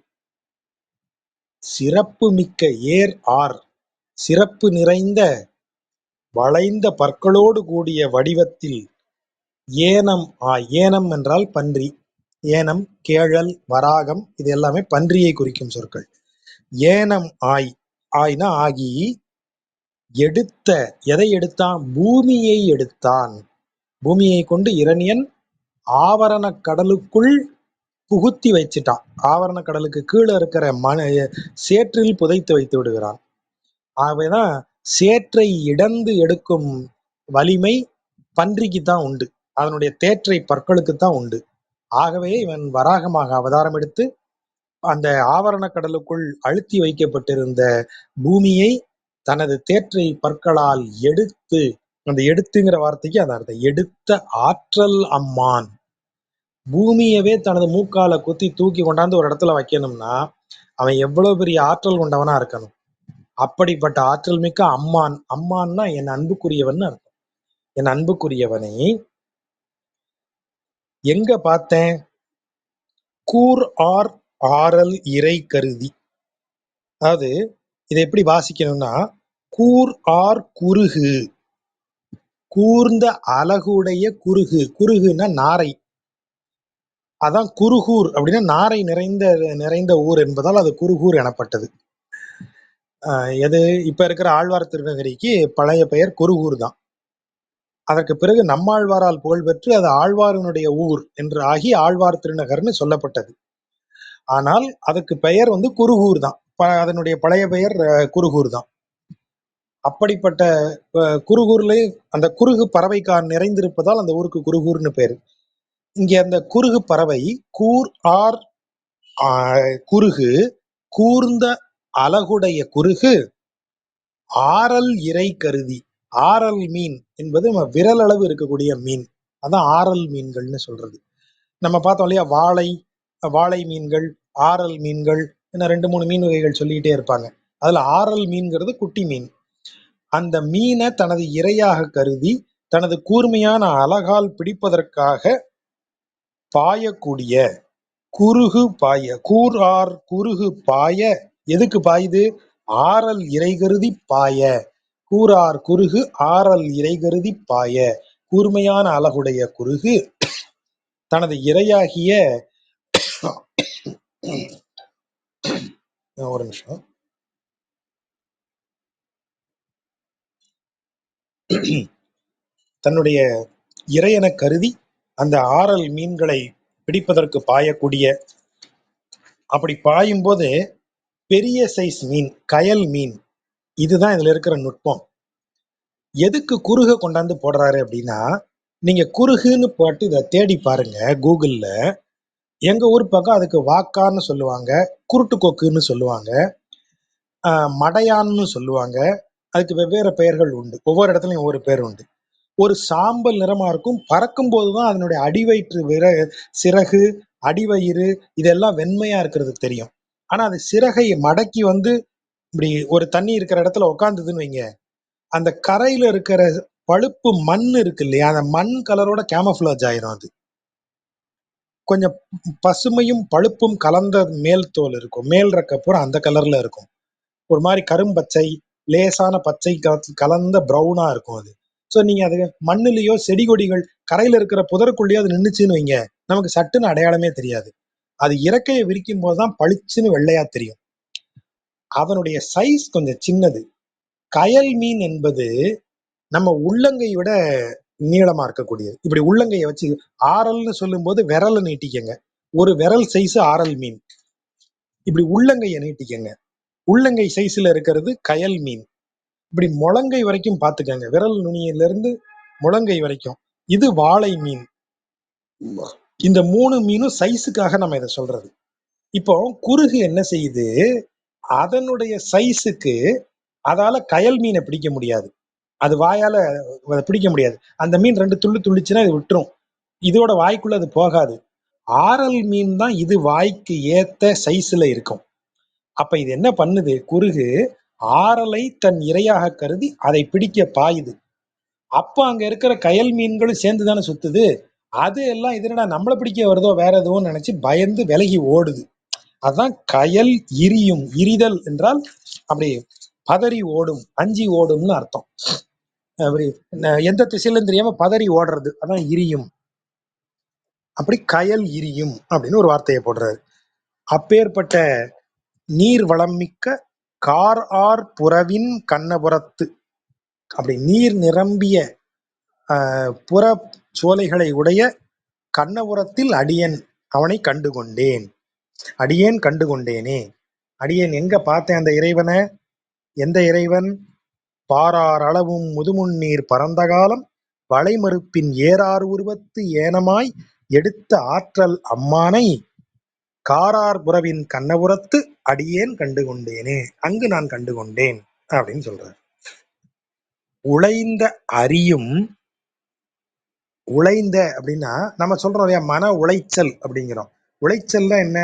சிறப்பு மிக்க, ஏர் ஆர் சிறப்பு நிறைந்த வளைந்த பற்களோடு கூடிய வடிவத்தில் ஏனம் ஆய், ஏனம் என்றால் பன்றி, ஏனம், கேழல், வராகம் இது எல்லாமே பன்றியை குறிக்கும் சொற்கள். ஏனம் ஆய், ஆய்னா ஆகி, எடுத்த, எதை எடுத்தான், பூமியை எடுத்தான். பூமியை கொண்டு இரணியன் ஆவரண கடலுக்குள் புகுத்தி வச்சுட்டான். ஆவரண கடலுக்கு கீழே இருக்கிற சேற்றில் புதைத்து வைத்து விடுகிறான். ஆகவேதான் சேற்றை இடந்து எடுக்கும் வலிமை பன்றிக்கு தான் உண்டு, அதனுடைய தேற்றை பற்களுக்கு தான் உண்டு. ஆகவே இவன் வராகமாக அவதாரம் எடுத்து அந்த ஆவரண கடலுக்குள் அழுத்தி வைக்கப்பட்டிருந்த பூமியை தனது தேற்றை பற்களால் எடுத்து, அந்த எடுத்துங்கிற வார்த்தைக்கு அந்த அர்த்தம், எடுத்த ஆற்றல் அம்மான். பூமியவே தனது மூக்கால குத்தி தூக்கி கொண்டாந்து ஒரு இடத்துல வைக்கணும்னா அவன் எவ்வளவு பெரிய ஆற்றல் கொண்டவனா இருக்கணும். அப்படிப்பட்ட ஆற்றல் மிக்க அம்மான், அம்மான்னா என் அன்புக்குரியவன் அர்த்தம். என் அன்புக்குரியவனை எங்க பார்த்தேன், கூர் ஆர் ஆரல் இறை கருதி. அதாவது இதை எப்படி வாசிக்கணும்னா, கூர் ஆர் குருகு, கூர்ந்த அழகுடைய குருகு, குருகுன்னா நாரை, அதான் குருகூர் அப்படின்னா நாரை நிறைந்த நிறைந்த ஊர் என்பதால் அது குருகூர் எனப்பட்டது. எது இப்ப இருக்கிற ஆழ்வார் திருநகரிக்கு பழைய பெயர் குருகூர் தான். அதற்கு பிறகு நம்மாழ்வாரால் புகழ்பெற்று அது ஆழ்வாரனுடைய ஊர் என்று ஆகி ஆழ்வார் திருநகர்னு சொல்லப்பட்டது. ஆனால் அதுக்கு பெயர் வந்து குருகூர் தான், அதனுடைய பழைய பெயர் குருகூர் தான். அப்படிப்பட்ட குருகூர்ல அந்த குருகு பறவைக்கான் நிறைந்திருப்பதால் அந்த ஊருக்கு குருகூர்னு பேரு. இங்க அந்த குருகு பறவை கூர் ஆர் குருகு, கூர்ந்த அழகுடைய குருகு, ஆரல் இறை கருதி. ஆரல் மீன் என்பது நம்ம விரல் அளவு இருக்கக்கூடிய மீன், அதான் ஆரல் மீன்கள்னு சொல்றது. நம்ம பார்த்தோம் இல்லையா, வாழை மீன்கள், ஆரல் மீன்கள், என்ன 2-3 மீன் வகைகள் சொல்லிக்கிட்டே இருப்பாங்க. அதுல ஆரல் மீன்கிறது குட்டி மீன். அந்த மீனை தனது இரையாக கருதி தனது கூர்மையான அழகால் பிடிப்பதற்காக பாயக்கூடிய குருகு பாய, கூர் ஆர் குருகு பாய, எதுக்கு பாயுது, ஆரல் இறை கருதி பாய, கூரார் குருகு ஆரல் இறை கருதி பாய, கூர்மையான அழகுடைய குருகு தனது இரையாகிய, ஒரு நிமிஷம், தன்னுடைய இறையென கருதி அந்த ஆரல் மீன்களை பிடிப்பதற்கு பாயக்கூடிய, அப்படி பாயும் போது பெரிய சைஸ் மீன், கயல் மீன், இதுதான் இதுல இருக்கிற நுட்பம். எதுக்கு குறுக கொண்டாந்து போடுறாரு அப்படின்னா, நீங்க குறுகுன்னு போட்டு இதை தேடி பாருங்க கூகுள்ல. எங்க ஊர் பக்கம் அதுக்கு வாக்கான்னு சொல்லுவாங்க, குருட்டு கொக்குன்னு சொல்லுவாங்க, மடையான்னு சொல்லுவாங்க. அதுக்கு வெவ்வேறு பெயர்கள் உண்டு, ஒவ்வொரு இடத்துலயும் ஒவ்வொரு பேர் உண்டு. ஒரு சாம்பல் நிறமா இருக்கும், பறக்கும் போதுதான் அதனுடைய அடிவயிற்று சிறகு, அடிவயிறு இதெல்லாம் வெண்மையா இருக்கிறது தெரியும். ஆனா அது சிறகை மடக்கி வந்து இப்படி ஒரு தண்ணி இருக்கிற இடத்துல உட்காந்துதுன்னு வைங்க, அந்த கரையில இருக்கிற பழுப்பு மண் இருக்கு இல்லையா, அந்த மண் கலரோட கேமஃபிளாஜ் ஆயிரும். அது கொஞ்சம் பசுமையும் பழுப்பும் கலந்த மேல் தோல் இருக்கும், மேல் ரெக்க பூரா அந்த கலர்ல இருக்கும். ஒரு மாதிரி கரும்பச்சை, லேசான பச்சை கலந்த ப்ரௌனா இருக்கும் அது. ஸோ நீங்க அது மண்ணுலயோ செடி கொடிகள் கரையில இருக்கிற புதருக்குள்ளேயோ அது நின்னுச்சுன்னு வைங்க, நமக்கு சட்டுன்னு அடையாளமே தெரியாது. அது இறக்கையை விரிக்கும் போதுதான் பளிச்சுன்னு வெள்ளையா தெரியும். அதனுடைய சைஸ் கொஞ்சம் சின்னது. கயல் மீன் என்பது நம்ம உள்ளங்கை விட நீளமா இருக்கக்கூடியது. இப்படி உள்ளங்கையை வச்சு ஆரல்னு சொல்லும் போது விரல நீட்டிக்கங்க, ஒரு விரல் சைஸ் ஆரல் மீன். இப்படி உள்ளங்கையை நீட்டிக்கங்க, உள்ளங்கை சைஸ்ல இருக்கிறது கயல் மீன். இப்படி முழங்கை வரைக்கும் பாத்துக்கங்க, விரல் நுனியில இருந்து முழங்கை வரைக்கும். இது வாளை மீன். இந்த 3 மீனும் சைஸுக்காக நம்ம இதை சொல்றது. இப்போ குருகு என்ன செய்யுது, அதனுடைய சைஸுக்கு அதால கயல் மீனை பிடிக்க முடியாது, அது வாயால பிடிக்க முடியாது. அந்த மீன் 2 துள்ளு துள்ளிச்சுன்னா இது விட்டுரும், இதோட வாய்க்குள்ள அது போகாது. ஆரல் மீன் தான் இது வாய்க்கு ஏத்த சைஸ்ல இருக்கும். அப்ப இது என்ன பண்ணுது, குருகு ஆரலை தன் இரையாக கருதி அதை பிடிக்க பாயுது. அப்ப அங்க இருக்கிற கயல் மீன்களும் சேர்ந்து தானே சுத்துது. அது எல்லாம் இது என்னடா நம்மள பிடிக்க வருதோ வேற எதுவும் நினைச்சு பயந்து விலகி ஓடுது. அதான் கயல் இரியும். இரிதல் என்றால் அப்படி பதறி ஓடும், அஞ்சி ஓடும்னு அர்த்தம். அப்படி எந்த திசையிலும் தெரியாம பதறி ஓடுறது, அதான் இரியும். அப்படி கயல் இரியும் அப்படின்னு ஒரு வார்த்தையை போடுறாரு. அப்பேற்பட்ட நீர் வளம் மிக்க கார் ஆர் புறவின் கண்ணபுரத்து, அப்படி நீர் நிரம்பிய புற சோலைகளை உடைய கண்ணபுரத்தில் அடியேன் அவனை கண்டு கொண்டேன். அடியேன் கண்டு கொண்டேனே, அடியேன் எங்க பார்த்தேன் அந்த இறைவனை? எந்த இறைவன்? பாரார் அளவும் முதுமுன்னீர் பரந்த காலம் வளைமறுப்பின் ஏறார் உருவத்து ஏனமாய் எடுத்த ஆற்றல் அம்மானை காரார் புறவின் கண்ணபுரத்து அடியேன் கண்டு கொண்டேனே, அங்கு நான் கண்டு கொண்டேன் அப்படின்னு சொல்றார். உழைந்த அறியும். உழைந்த அப்படின்னா நம்ம சொல்றோம் இல்லையா, மன உளைச்சல் அப்படிங்கிறோம். உளைச்சல்ல என்ன?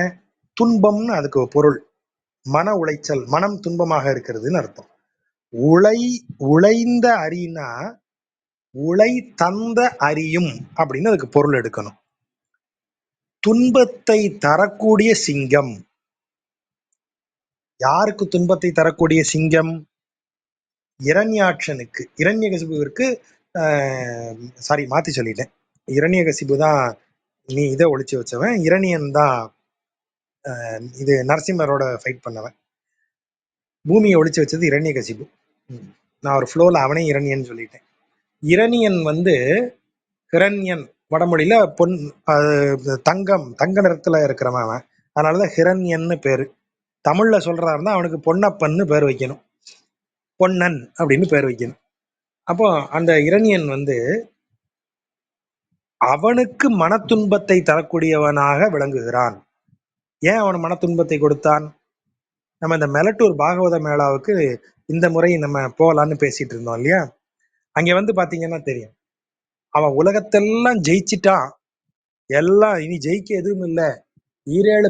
துன்பம்னு அதுக்கு பொருள். மன உளைச்சல், மனம் துன்பமாக இருக்கிறதுன்னு அர்த்தம். உழைந்த அறினா உழை தந்த அறியும் அப்படின்னு அதுக்கு பொருள் எடுக்கணும். துன்பத்தை தரக்கூடிய சிங்கம். யாருக்கு துன்பத்தை தரக்கூடிய சிங்கம்? இரண்யாட்சனுக்கு, இரண்யகசிபுவிற்கு. சாரி, மாத்தி சொல்லிட்டேன். இரண்யகசிபு தான் நீ இதை ஒழிச்சு வச்சவன், இரணியன் தான் இது நரசிம்மரோட ஃபைட் பண்ணவன். பூமியை ஒழிச்சு வச்சது இரண்யகசிபு. நான் ஒரு ஃப்ளோல அவனே இரணியன் சொல்லிட்டேன். இரணியன் ஹிரண்யன் வடமொழியில பொன், தங்கம், தங்க நிறத்துல இருக்கிறவன் அவன், அதனாலதான் ஹிரண்யன்னு பேரு. தமிழ்ல சொல்றாருன்னா அவனுக்கு பொன்னப்பன்னு பேர் வைக்கணும், பொன்னன் அப்படின்னு பேர் வைக்கணும். அப்போ அந்த இரணியன் அவனுக்கு மன துன்பத்தை தரக்கூடியவனாக விளங்குகிறான். ஏன் அவன் மன துன்பத்தை கொடுத்தான்? நம்ம இந்த மெலட்டூர் பாகவத மேளாவுக்கு இந்த முறை நம்ம போகலான்னு பேசிட்டு இருந்தோம் இல்லையா, அங்க பாத்தீங்கன்னா தெரியும், அவன் உலகத்தெல்லாம் ஜெயிச்சிட்டான், எல்லாம் இனி ஜெயிக்க எதுவும் இல்லை,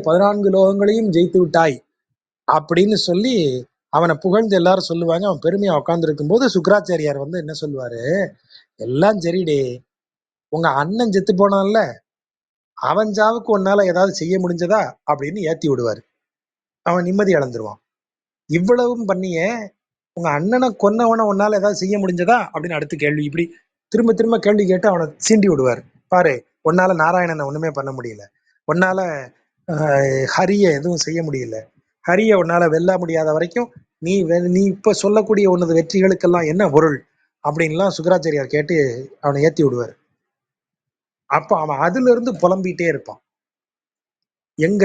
14 லோகங்களையும் ஜெயித்து விட்டாய் அப்படின்னு சொல்லி அவனை புகழ்ந்து எல்லாரும் சொல்லுவாங்க. அவன் பெருமையா உட்கார்ந்து இருக்கும் போது சுக்கராச்சாரியார் என்ன சொல்லுவாரு, எல்லாம் சரிடே, உங்க அண்ணன் செத்து போனான்ல, அவன் சாவுக்கு உன்னால ஏதாவது செய்ய முடிஞ்சதா அப்படின்னு ஏத்தி விடுவாரு. அவன் நிம்மதி இழந்துருவான். இவ்வளவும் பண்ணிய உங்க அண்ணனை கொன்னவனை உன்னால ஏதாவது செய்ய முடிஞ்சதா அப்படின்னு அடுத்த கேள்வி, இப்படி திரும்ப திரும்ப கேள்வி கேட்டு அவனை சீண்டி விடுவார். பாரு, உன்னால நாராயணனை ஒண்ணுமே பண்ண முடியல, உன்னால ஹரிய எதுவும் செய்ய முடியல, ஹரிய உன்னால வெல்ல முடியாத வரைக்கும் நீ இப்ப சொல்லக்கூடிய உன்னது வெற்றிகளுக்கெல்லாம் என்ன பொருள் அப்படின்லாம் சுக்கராச்சாரியார் கேட்டு அவனை ஏத்தி விடுவார். அப்ப அவன் அதுல இருந்து புலம்பிட்டே இருப்பான். எங்க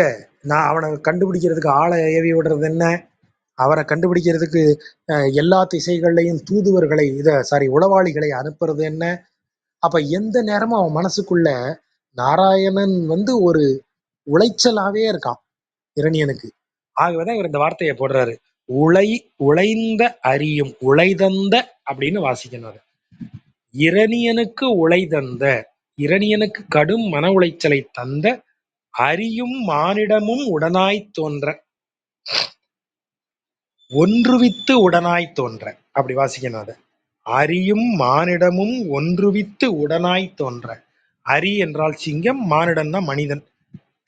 நான் அவனை கண்டுபிடிக்கிறதுக்கு ஆளை ஏவி விடுறது என்ன, அவரை கண்டுபிடிக்கிறதுக்கு எல்லா திசைகள்லையும் தூதுவர்களை உளவாளிகளை அனுப்புறது என்ன. அப்ப எந்த நேரமும் அவன் மனசுக்குள்ள நாராயணன் ஒரு உளைச்சலாவே இருக்கான் இரணியனுக்கு. ஆகவேதான் இவர் இந்த வார்த்தையை போடுறாரு, உழைந்த அறியும். உழைதந்த அப்படின்னு வாசிக்கணும். இரணியனுக்கு உழைதந்த, இரணியனுக்கு கடும் மன உளைச்சலை தந்த அறியும் மானிடமும் உடனாய் தோன்ற, ஒன்றுவித்து உடனாய் தோன்ற, அப்படி வாசிக்கணும். அதை அரியும் மானிடமும் ஒன்றுவித்து உடனாய் தோன்ற. அரி என்றால் சிங்கம், மானிடன்னா மனிதன்.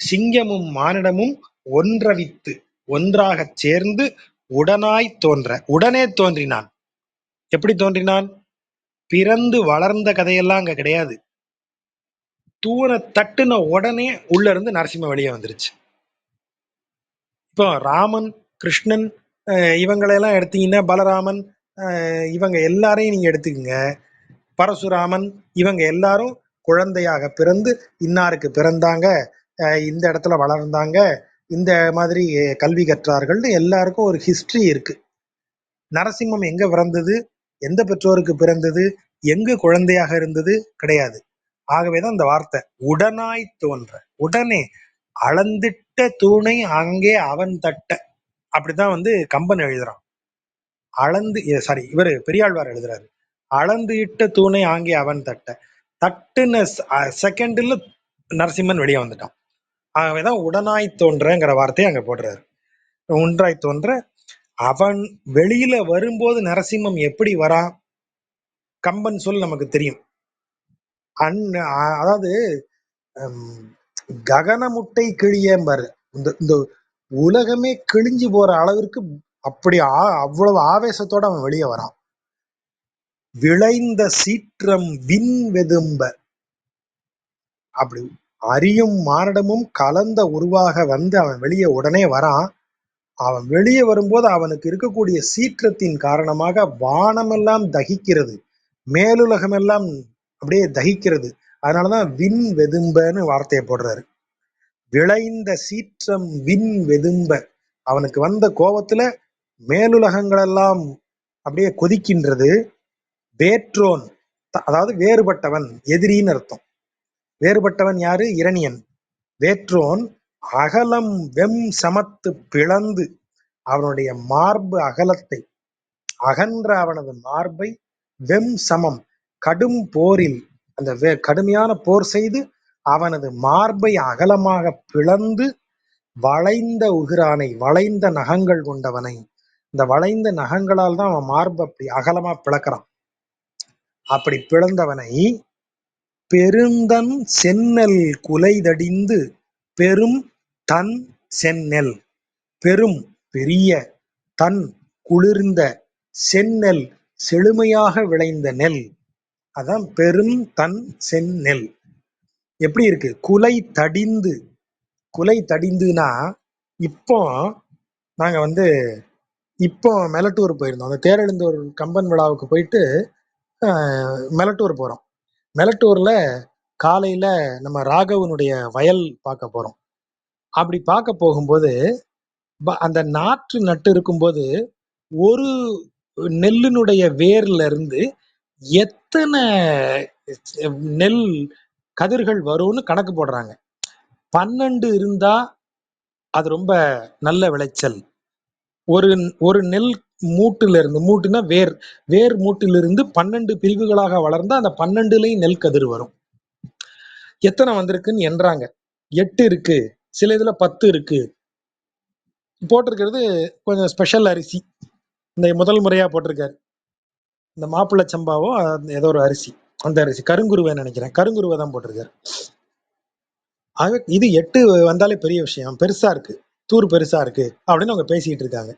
சிங்கமும் மானிடமும் ஒன்றவித்து, ஒன்றாகச் சேர்ந்து உடனாய் தோன்ற, உடனே தோன்றினான். எப்படி தோன்றினான்? பிறந்து வளர்ந்த கதையெல்லாம் அங்க கிடையாது. தூணை தட்டுன உடனே உள்ள இருந்து நரசிம்ம வெளியே வந்துருச்சு. இப்போ ராமன், கிருஷ்ணன், இவங்களையெல்லாம் எடுத்தீங்கன்னா, பலராமன், இவங்க எல்லாரையும் நீங்க எடுத்துக்கங்க. பரசுராமன், இவங்க எல்லாரும் குழந்தையாக பிறந்து இன்னாருக்கு பிறந்தாங்க, இந்த இடத்துல வளர்ந்தாங்க, இந்த மாதிரி கல்வி கற்றார்கள்னு எல்லாருக்கும் ஒரு ஹிஸ்டரி இருக்கு. நரசிம்மம் எங்க பிறந்தது, எந்த பெற்றோருக்கு பிறந்தது, எங்கு குழந்தையாக இருந்தது கிடையாது. ஆகவேதான் இந்த வார்த்தை உடனாய் தோன்ற. உடனே அளந்திட்ட தூணை அங்கே அவன் தட்ட. அப்படிதான் கம்பன் எழுதுறான். அளந்து சாரி, இவர் பெரியாழ்வார் எழுதுறாரு. அளந்து இட்ட தூணை ஆங்கே அவன் தட்ட. தட்டுன செகண்ட்ல நரசிம்மன் வெளியே வந்துட்டான். ஆகவேதான் உடனாய் தோன்றங்கிற வார்த்தையை அங்க போடுறாரு. ஒன்றாய் தோன்ற. அவன் வெளியில வரும்போது நரசிம்மம் எப்படி வரான்? கம்பன் சொல் நமக்கு தெரியும். அதாவது ககன முட்டை கிழியம்பாரு. இந்த உலகமே கிழிஞ்சு போற அளவிற்கு அப்படி அவ்வளவு ஆவேசத்தோட அவன் வெளியே வரான். விளைந்த சீற்றம் விண் வெதும்ப. அப்படி அரியும் மானிடமும் கலந்த உருவாக அவன் வெளியே உடனே வரான். அவன் வெளியே வரும்போது அவனுக்கு இருக்கக்கூடிய சீற்றத்தின் காரணமாக வானமெல்லாம் தகிக்கிறது, மேலுலகமெல்லாம் அப்படியே தகிக்கிறது. அதனாலதான் விண் வெதும்பன்னு வார்த்தையை போடுறாரு. விளைந்த சீற்றம் விண் வெதும்ப. அவனுக்கு வந்த கோபத்துல மேலுலகங்களெல்லாம் அப்படியே கொதிக்கின்றது. வேற்றோன், அதாவது வேறுபட்டவன், எதிரின்னு அர்த்தம். வேறுபட்டவன் யாரு? இரணியன். வேற்றோன் அகலம் வெம் சமத்து பிளந்து, அவனுடைய மார்பு அகலத்தை அகன்ற அவனது மார்பை வெம் சமம் கடும் போரில், அந்த கடுமையான போர் செய்து அவனது மார்பை அகலமாக பிளந்து, வளைந்த உகிரானை, வளைந்த நகங்கள் கொண்டவனை, இந்த வளைந்த நகங்களால் தான் அவன் மார்பை அப்படி அகலமா பிளக்கிறான். அப்படி பிளந்தவனை பெருந்தன் செந்நெல் குலைதடிந்து, பெரும் தன் செந்நெல், பெரும் பெரிய, தன் குளிர்ந்த, செந்நெல் செழுமையாக விளைந்த நெல், அதான் பெரும் தன் செந்நெல். எப்படி இருக்கு? குலை தடிந்து. குலை தடிந்துனா, இப்போ நாங்க இப்போ மெலட்டூர் போயிருந்தோம். அந்த தேரெழுந்தூர் கம்பன் விழாவுக்கு போயிட்டு மெலட்டூர் போறோம். மெலட்டூர்ல காலையில நம்ம ராகவனுடைய வயல் பார்க்க போறோம். அப்படி பார்க்க போகும்போது அந்த நாற்று நட்டு இருக்கும்போது ஒரு நெல்லினுடைய வேர்ல இருந்து எத்தனை நெல் கதிர்கள் வரும்னு கணக்கு போடுறாங்க. 12 இருந்தா அது ரொம்ப நல்ல விளைச்சல். ஒரு ஒரு நெல் மூட்டுல இருந்து, மூட்டுனா வேர், வேர் மூட்டிலிருந்து 12 பிரிவுகளாக வளர்ந்தா அந்த 12லயும் நெல் கதிர் வரும். எத்தனை வந்திருக்குன்னு எண்றாங்க. 8 இருக்கு, சில இதுல 10 இருக்கு. போட்டிருக்கிறது கொஞ்சம் ஸ்பெஷல் அரிசி. இந்த முதல் முறையா போட்டிருக்காரு. இந்த மாப்பிள்ளை சம்பாவோ ஏதோ ஒரு அரிசி, அந்த அரிசி கருங்குருவை நினைக்கிறேன், கருங்குருவை தான் போட்டிருக்காரு. ஆக இது 8 வந்தாலே பெரிய விஷயம், பெருசா இருக்கு, தூர் பெருசா இருக்கு அப்படின்னு அவங்க பேசிட்டு இருக்காங்க.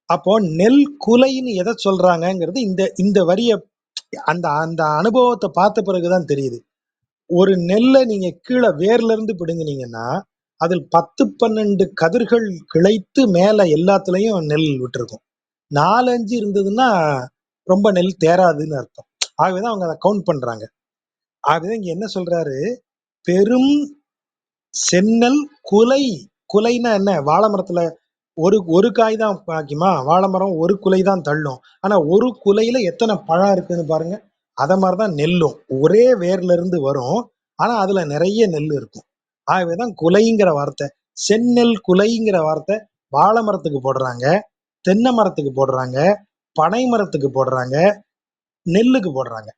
அப்போ நெல் குலைன்னு எதை சொல்றாங்கிறது இந்த இந்த வரிய அந்த அந்த அனுபவத்தை பார்த்த பிறகுதான் தெரியுது. ஒரு நெல்லை நீங்க கீழே வேர்ல இருந்து பிடுங்கினீங்கன்னா அதில் 10-12 கதிர்கள் கிளைத்து மேல எல்லாத்துலயும் நெல் விட்டுருக்கும். 4-5 இருந்ததுன்னா ரொம்ப நெல் தேராதுன்னு அர்த்தம். ஆகவேதான் அவங்க அதை கவுண்ட் பண்றாங்க. ஆகவே இங்க என்ன சொல்றாரு? பெரும் செந்நெல் குலை. குலைன்னா என்ன? வாழை மரத்துல ஒரு காய் தான் பாக்கியமா? வாழை மரம் ஒரு குலை தான் தள்ளும். ஆனா ஒரு குலையில எத்தனை பழம் இருக்குன்னு பாருங்க. அத மாதிரிதான் நெல்லும் ஒரே வேர்ல இருந்து வரும், ஆனா அதுல நிறைய நெல் இருக்கும். ஆகவேதான் குலைங்கிற வார்த்தை. செந்நெல் குலைங்கிற வார்த்தை வாழை மரத்துக்கு போடுறாங்க, தென்னை மரத்துக்கு போடுறாங்க, பனை மரத்துக்கு போடுறாங்க, நெல்லுக்கு போடுறாங்க.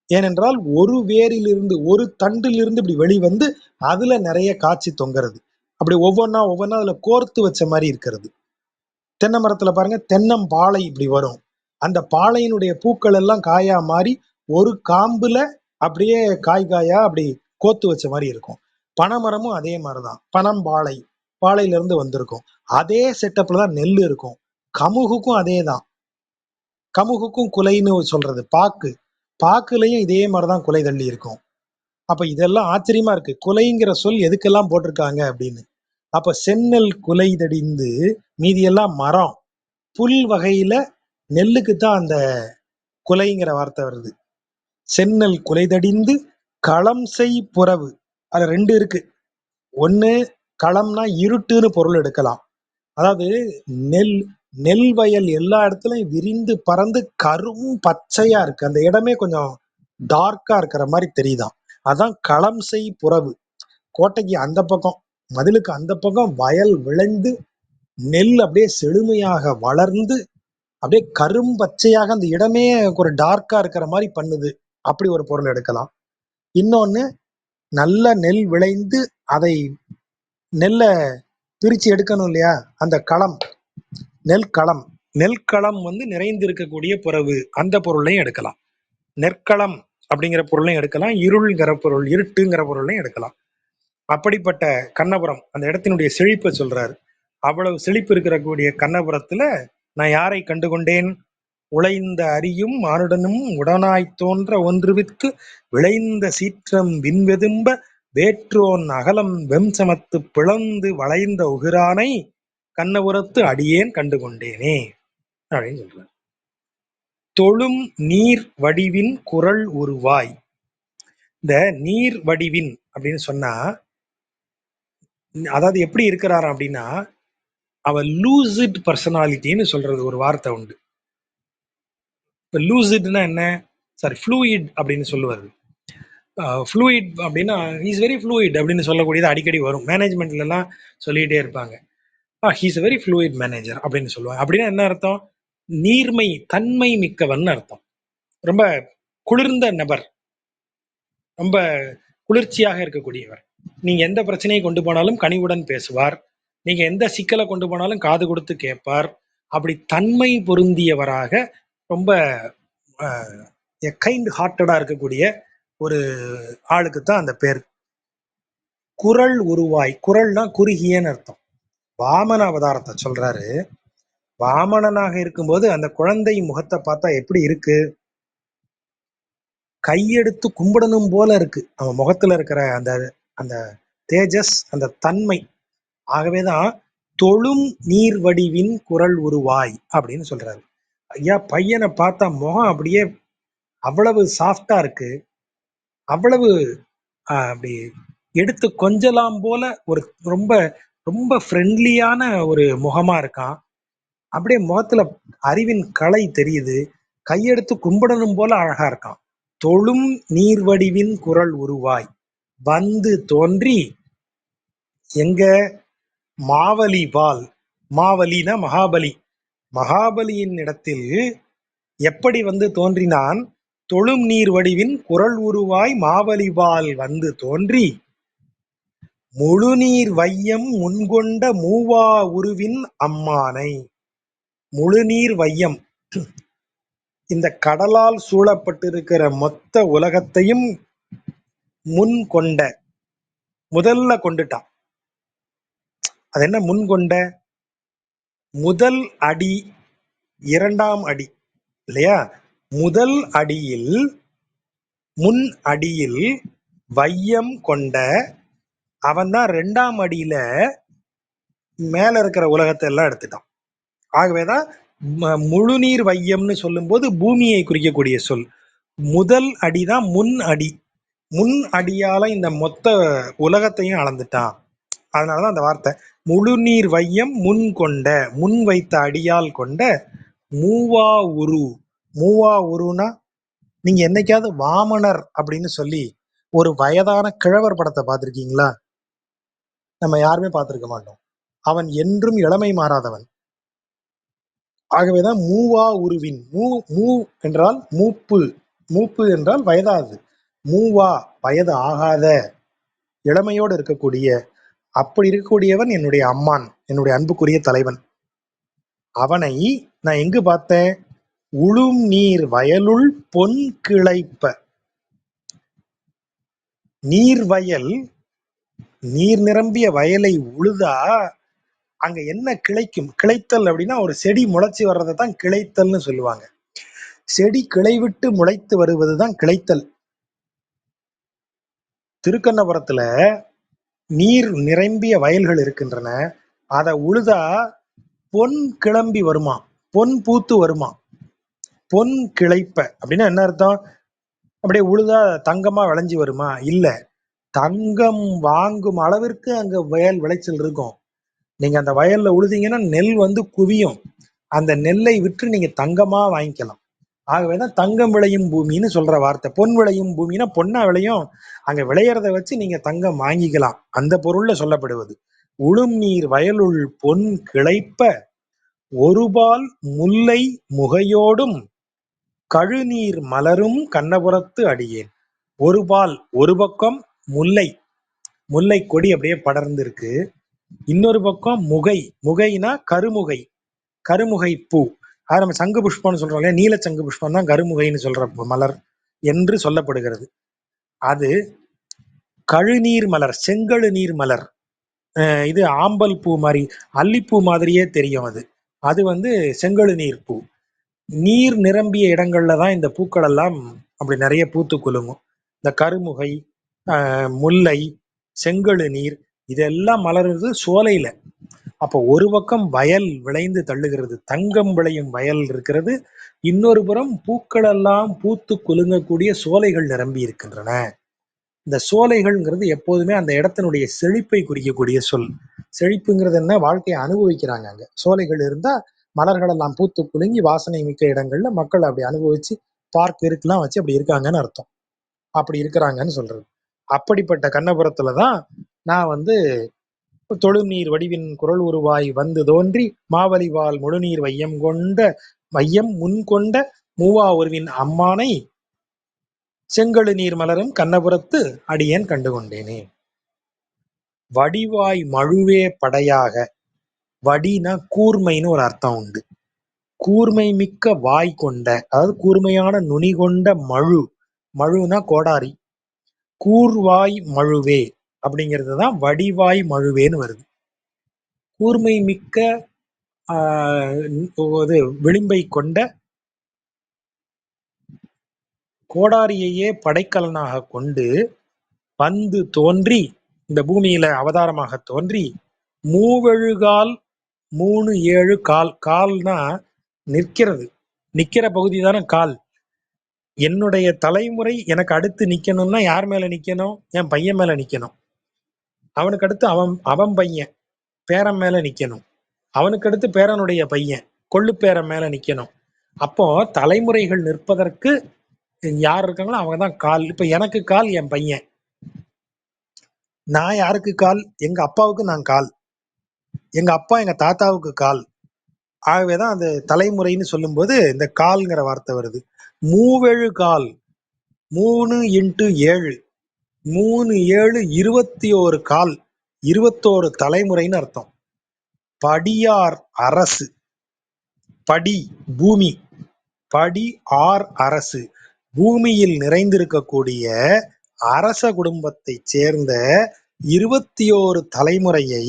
ஏனென்றால் ஒரு வேரிலிருந்து, ஒரு தண்டிலிருந்து இப்படி வெளிவந்து அதுல நிறைய காய்ச்சி தொங்குறது. அப்படி ஒவ்வொன்னா அதுல கோர்த்து வச்ச மாதிரி இருக்கிறது. தென்னை மரத்துல பாருங்க, தென்னம்பாலை இப்படி வரும். அந்த பாளையினுடைய பூக்கள் எல்லாம் காயா மாறி ஒரு காம்புல அப்படியே காயா அப்படி கோத்து வச்ச மாதிரி இருக்கும். பனைமரமும் அதே மாதிரிதான். பனம் பாளை, பாளையில இருந்து வந்திருக்கும். அதே செட்டப்ல தான் நெல் இருக்கும். கமுகுக்கும் அதே தான். கமுகுக்கும் குலைன்னு சொல்றது பாக்கு, பாக்குலயும் இதே மாதிரிதான் குலை தள்ளி இருக்கும். அப்ப இதெல்லாம் ஆச்சரியமா இருக்கு. குலைங்கிற சொல் எதுக்கெல்லாம் போட்டிருக்காங்க அப்படின்னு. அப்ப செந்நெல் குலைதடிந்து மீதியெல்லாம் மரம், புல் வகையில நெல்லுக்கு தான் அந்த குலைங்கிற வார்த்தை வருது. செந்நெல் குலைதடிந்து களம் செய் புறவு. அது ரெண்டு இருக்கு. ஒண்ணு களம்னா இருட்டுன்னு பொருள் எடுக்கலாம். அதாவது நெல் நெல் வயல் எல்லா இடத்துலயும் விரிந்து பறந்து கரும் பச்சையா இருக்கு. அந்த இடமே கொஞ்சம் டார்க்கா இருக்கிற மாதிரி தெரியுதாம். அதான் களம் செய் புறவு. கோட்டைக்கு அந்த பக்கம், மதிலுக்கு அந்த பக்கம் வயல் விளைந்து நெல் அப்படியே செழுமையாக வளர்ந்து அப்படியே கரும் பச்சையாக அந்த இடமே ஒரு டார்க்கா இருக்கிற மாதிரி பண்ணுது. அப்படி ஒரு பொருள் எடுக்கலாம். இன்னொன்னு நல்ல நெல் விளைந்து அதை நெல்லை பிரிச்சு எடுக்கணும் இல்லையா, அந்த களம், நெல்களம். நெல்களம் வந்து நிறைந்து இருக்கக்கூடிய புறவு, அந்த பொருளையும் எடுக்கலாம். நெற்களம் அப்படிங்கிற பொருளையும் எடுக்கலாம். இருள்ங்கிற பொருள், இருட்டுங்கிற பொருளையும் எடுக்கலாம். அப்படிப்பட்ட கண்ணபுரம் அந்த இடத்தினுடைய செழிப்பை சொல்றாரு. அவ்வளவு செழிப்பு இருக்கக்கூடிய கண்ணபுரத்துல நான் யாரை கண்டுகொண்டேன்? உழைந்த அரியும் மானுடனும் உடனாய்த் தோன்ற ஒன்றுவித்து விளைந்த சீற்றம் விண்வெதும்ப வேற்றோன் அகலம் வெம்சமத்து பிளந்து வளைந்த உகிரானை கண்ணபுரத்து அடியேன் கண்டுகொண்டேனே அப்படின்னு சொல்றார். தொழும் நீர் வடிவின் குரல் உருவாய். இந்த நீர் வடிவின் அப்படின்னு சொன்னா, அதாவது எப்படி இருக்கிறாராம் அப்படின்னா, அவ லூசிட் பர்சனாலிட்டின்னு சொல்றது ஒரு வார்த்தை உண்டு. இப்போ லூசிட்னா என்ன? சாரி, ஃப்ளூயிட் அப்படின்னு சொல்லுவாரு. ஃப்ளூயிட் அப்படின்னா இஸ் வெரி ஃப்ளூயிட் அப்படின்னு சொல்லக்கூடியது அடிக்கடி வரும். மேனேஜ்மெண்ட்லாம் சொல்லிகிட்டே இருப்பாங்க, ஹீஸ் வெரி ஃப்ளூயிட் மேனேஜர் அப்படின்னு சொல்லுவாங்க. அப்படின்னா என்ன அர்த்தம்? நீர்மை, தன்மை மிக்கவன் அர்த்தம். ரொம்ப குளிர்ந்த நபர், ரொம்ப குளிர்ச்சியாக இருக்கக்கூடியவர். நீங்க எந்த பிரச்சனையை கொண்டு போனாலும் கனிவுடன் பேசுவார். நீங்க எந்த சிக்கலை கொண்டு போனாலும் காது கொடுத்து கேட்பார். அப்படி தன்மை பொருந்தியவராக, ரொம்ப கைண்ட் ஹார்ட்டடா இருக்கக்கூடிய ஒரு ஆளுக்கு தான் அந்த பேர். குரல் உருவாய். குரல்னா குறுகியன்னு அர்த்தம். வாமன அவதாரத்தை சொல்றாரு. வாமனனாக இருக்கும்போது அந்த குழந்தை முகத்தை பார்த்தா எப்படி இருக்கு? கையெடுத்து கும்பிடணும் போல இருக்கு அவன் முகத்துல இருக்கிற அந்த அந்த தேஜஸ், அந்த தன்மை. ஆகவேதான் தொழும் நீர் வடிவின் குரல் உருவாய் அப்படின்னு சொல்றாரு. ஐயா, பையனை பார்த்தா முகம் அப்படியே அவ்வளவு சாஃப்டா இருக்கு, அவ்வளவு அப்படி எடுத்து கொஞ்சலாம் போல ஒரு ரொம்ப ரொம்ப ஃப்ரெண்ட்லியான ஒரு முகமா இருக்கான். அப்படியே முகத்துல அறிவின் கலை தெரியுது. கையெடுத்து கும்பிடணும் போல அழகா இருக்கான். தொழும் நீர் வடிவின் குரல் உருவாய் வந்து தோன்றி எங்க மாவலி பால். மாவலினா மகாபலி. மகாபலியின் இடத்தில் எப்படி வந்து தோன்றினான்? தொழும் நீர் வடிவின் குரல் உருவாய் மாவலிபால் வந்து தோன்றி முழுநீர் வையம் முன்கொண்ட மூவா உருவின் அம்மானை. முழுநீர் வையம், இந்த கடலால் சூழப்பட்டிருக்கிற மொத்த உலகத்தையும் முன் கொண்ட, முதல்ல கொண்டுட்டான். அது என்ன முன் கொண்ட? முதல் அடி, இரண்டாம் அடி இல்லையா? முதல் அடியில், முன் அடியில் வையம் கொண்ட அவன் தான் ரெண்டாம் அடியில மேல இருக்கிற உலகத்தை எல்லாம் எடுத்துட்டான். ஆகவேதான் முழுநீர் வையம்னு சொல்லும்போது பூமியை குறிக்கக்கூடிய சொல். முதல் அடிதான் முன் அடி. முன் அடியால இந்த மொத்த உலகத்தையும் அளந்துட்டான். அதனாலதான் அந்த வார்த்தை முழுநீர் வையம் முன் கொண்ட, முன் வைத்த அடியால் கொண்ட மூவா உரு. மூவா உருனா, நீங்க என்னைக்காவது வாமனர் அப்படின்னு சொல்லி ஒரு வயதான கிழவர் படத்தை பார்த்திருக்கீங்களா? நம்ம யாருமே பார்த்திருக்க மாட்டோம். அவன் என்றும் இளமை மாறாதவன். ஆகவேதான் மூவா உருவின். மூ என்றால் மூப்பு, மூப்பு என்றால் வயதாது. மூவா வயது ஆகாத, இளமையோடு இருக்கக்கூடிய, அப்படி இருக்கக்கூடியவன் என்னுடைய அம்மான், என்னுடைய அன்புக்குரிய தலைவன். அவனை நான் எங்கு பார்த்தேன்? உளும் நீர் வயலுள் பொன் கிளைப்ப. நீர் வயல், நீர் நிரம்பிய வயலை உழுதா அங்க என்ன கிளைக்கும்? கிளைத்தல் அப்படின்னா ஒரு செடி முளைச்சி வர்றதை தான் கிளைத்தல்னு சொல்லுவாங்க. செடி கிளை விட்டு முளைத்து வருவதுதான் கிளைத்தல். திருக்கண்ணபுரத்துல நீர் நிரம்பிய வயல்கள் இருக்கின்றன. அதை உழுதா பொன் கிளம்பி வருமா, பொன் பூத்து வருமா. பொன் கிளைப்ப அப்படின்னா என்ன அர்த்தம்? அப்படியே உழுதா தங்கமா விளைஞ்சி வருமா? இல்ல, தங்கம் வாங்கும் அளவிற்கு அங்க வயல் விளைச்சல் இருக்கும். நீங்க அந்த வயல்ல உழுதீங்கன்னா நெல் வந்து குவியும். அந்த நெல்லை விற்று நீங்க தங்கமா வாங்கிக்கலாம். ஆகவேதான் தங்கம் விளையும் பூமின்னு சொல்ற வார்த்தை. பொன் விளையும் பூமின்னா பொன்னா விளையும். அங்க விளையறத வச்சு நீங்க தங்கம் வாங்கிக்கலாம். அந்த பொருள்ல சொல்லப்படுவது. உளும் நீர் வயலுள் பொன் கிளைப்ப ஒருபால் முல்லை முகையோடும் கழுநீர் மலரும் கண்ணபுரத்து அடியேன். ஒரு பால், ஒரு பக்கம் முல்லை, முல்லை கொடி அப்படியே படர்ந்து இருக்கு. இன்னொரு பக்கம் முகை, முகைனா கருமுகை, கருமுகை பூ. அது நம்ம சங்கு புஷ்பம்னு சொல்றோம் இல்லையா, நீல சங்கு புஷ்பம் தான் கருமுகைன்னு சொல்ற மலர் என்று சொல்லப்படுகிறது. அது கழுநீர் மலர், செங்கழு நீர் மலர். இது ஆம்பல் பூ மாதிரி, அல்லிப்பூ மாதிரியே தெரியும். அது அது வந்து செங்கழு நீர் பூ. நீர் நிரம்பிய இடங்கள்ல தான் இந்த பூக்கள் எல்லாம் அப்படி நிறைய பூத்து குலுங்கும். இந்த கருமுகை, முல்லை, செங்கழு நீர், இதெல்லாம் மலருது சோலையில. அப்போ ஒரு பக்கம் வயல் விளைந்து தள்ளுகிறது, தங்கம் விளையும் வயல் இருக்கிறது. இன்னொரு புறம் பூக்கள் எல்லாம் பூத்து குலுங்கக்கூடிய சோலைகள் நிரம்பி இருக்கின்றன. இந்த சோலைகள்ங்கிறது எப்போதுமே அந்த இடத்தினுடைய செழிப்பை குறிக்கக்கூடிய சொல். செழிப்புங்கிறது என்ன? வாழ்க்கையை அனுபவிக்கிறாங்க. அங்க சோலைகள் இருந்தா மலர்கள் எல்லாம் பூத்து குலுங்கி வாசனை மிக்க இடங்கள்ல மக்கள் அப்படி அனுபவிச்சு பார்க் இருக்கலாம் வச்சு அப்படி இருக்காங்கன்னு அர்த்தம். அப்படி இருக்கிறாங்கன்னு சொல்றது. அப்படிப்பட்ட கண்ணபுரத்துலதான் நான் வந்து தொழுநீர் வடிவின் குரல் உருவாய் வந்து தோன்றி மாவலிவால் முழுநீர் வையம் முன் கொண்ட மூவா உருவின் அம்மானை செங்கழு நீர் மலரும் கண்ணபுரத்து அடியேன் கண்டுகொண்டேனே. வடிவாய் மழுவே படையாக. வடினா கூர்மைன்னு ஒரு அர்த்தம் உண்டு. கூர்மை மிக்க வாய் கொண்ட, அதாவது கூர்மையான நுனி கொண்ட மழு, மழுனா கோடாரி. கூர்வாய் மழுவே அப்படிங்கிறது தான் வடிவாய் மழுவேன்னு வருது. கூர்மை மிக்க விளிம்பை கொண்ட கோடாரியையே படைக்கலனாக கொண்டு வந்து தோன்றி, இந்த பூமியில அவதாரமாக தோன்றி, மூவெழுகால், 3 7 கால். கால்னா நிற்கிறது, நிக்கிற பகுதி தானே கால். என்னுடைய தலைமுறை எனக்கு அடுத்து நிக்கணும்னா யார் மேல நிக்கணும்? என் பையன் மேல நிக்கணும். அவனுக்கு அடுத்து அவன் அவன் பையன் பேரன் மேல நிக்கணும். அவனுக்கு அடுத்து பேரனுடைய பையன் கொள்ளு பேரன் மேல நிக்கணும். அப்போ தலைமுறைகள் நிற்பதற்கு யார் இருக்காங்களோ அவங்க தான் கால். இப்ப எனக்கு கால் என் பையன். நான் யாருக்கு கால்? எங்க அப்பாவுக்கு நான் கால். எங்க அப்பா எங்க தாத்தாவுக்கு கால். ஆகவேதான் அந்த தலைமுறைன்னு சொல்லும்போது இந்த கால்ங்கிற வார்த்தை வருது. மூவெழு கால், 3 × 7, 3 7 21 கால், 21 தலைமுறைன்னு அர்த்தம். படியார் அரசு, படி பூமி, படி ஆர் அரசு, பூமியில் நிறைந்திருக்கக்கூடிய அரச குடும்பத்தை சேர்ந்த 21 தலைமுறையை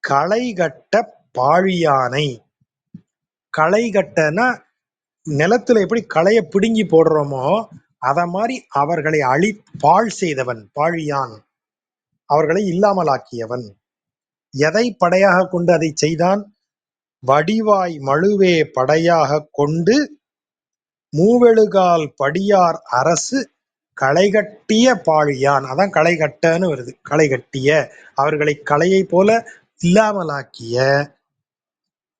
களைகட்ட பாழியானை. களைகட்டனா நிலத்துல எப்படி களைய பிடுங்கி போடுறோமோ அத மாதிரி அவர்களை பாழ் செய்தவன் பாழியான், அவர்களை இல்லாமலாக்கியவன். எதை படையாக கொண்டு அதை செய்தான்? வடிவாய் மழுவே படையாக கொண்டு மூவெழுகால் படியார் அரசு களைகட்டிய பாழியான். அதான் களைகட்டன்னு வருது. களைகட்டிய, அவர்களை களையை போல இல்லாமலாக்கிய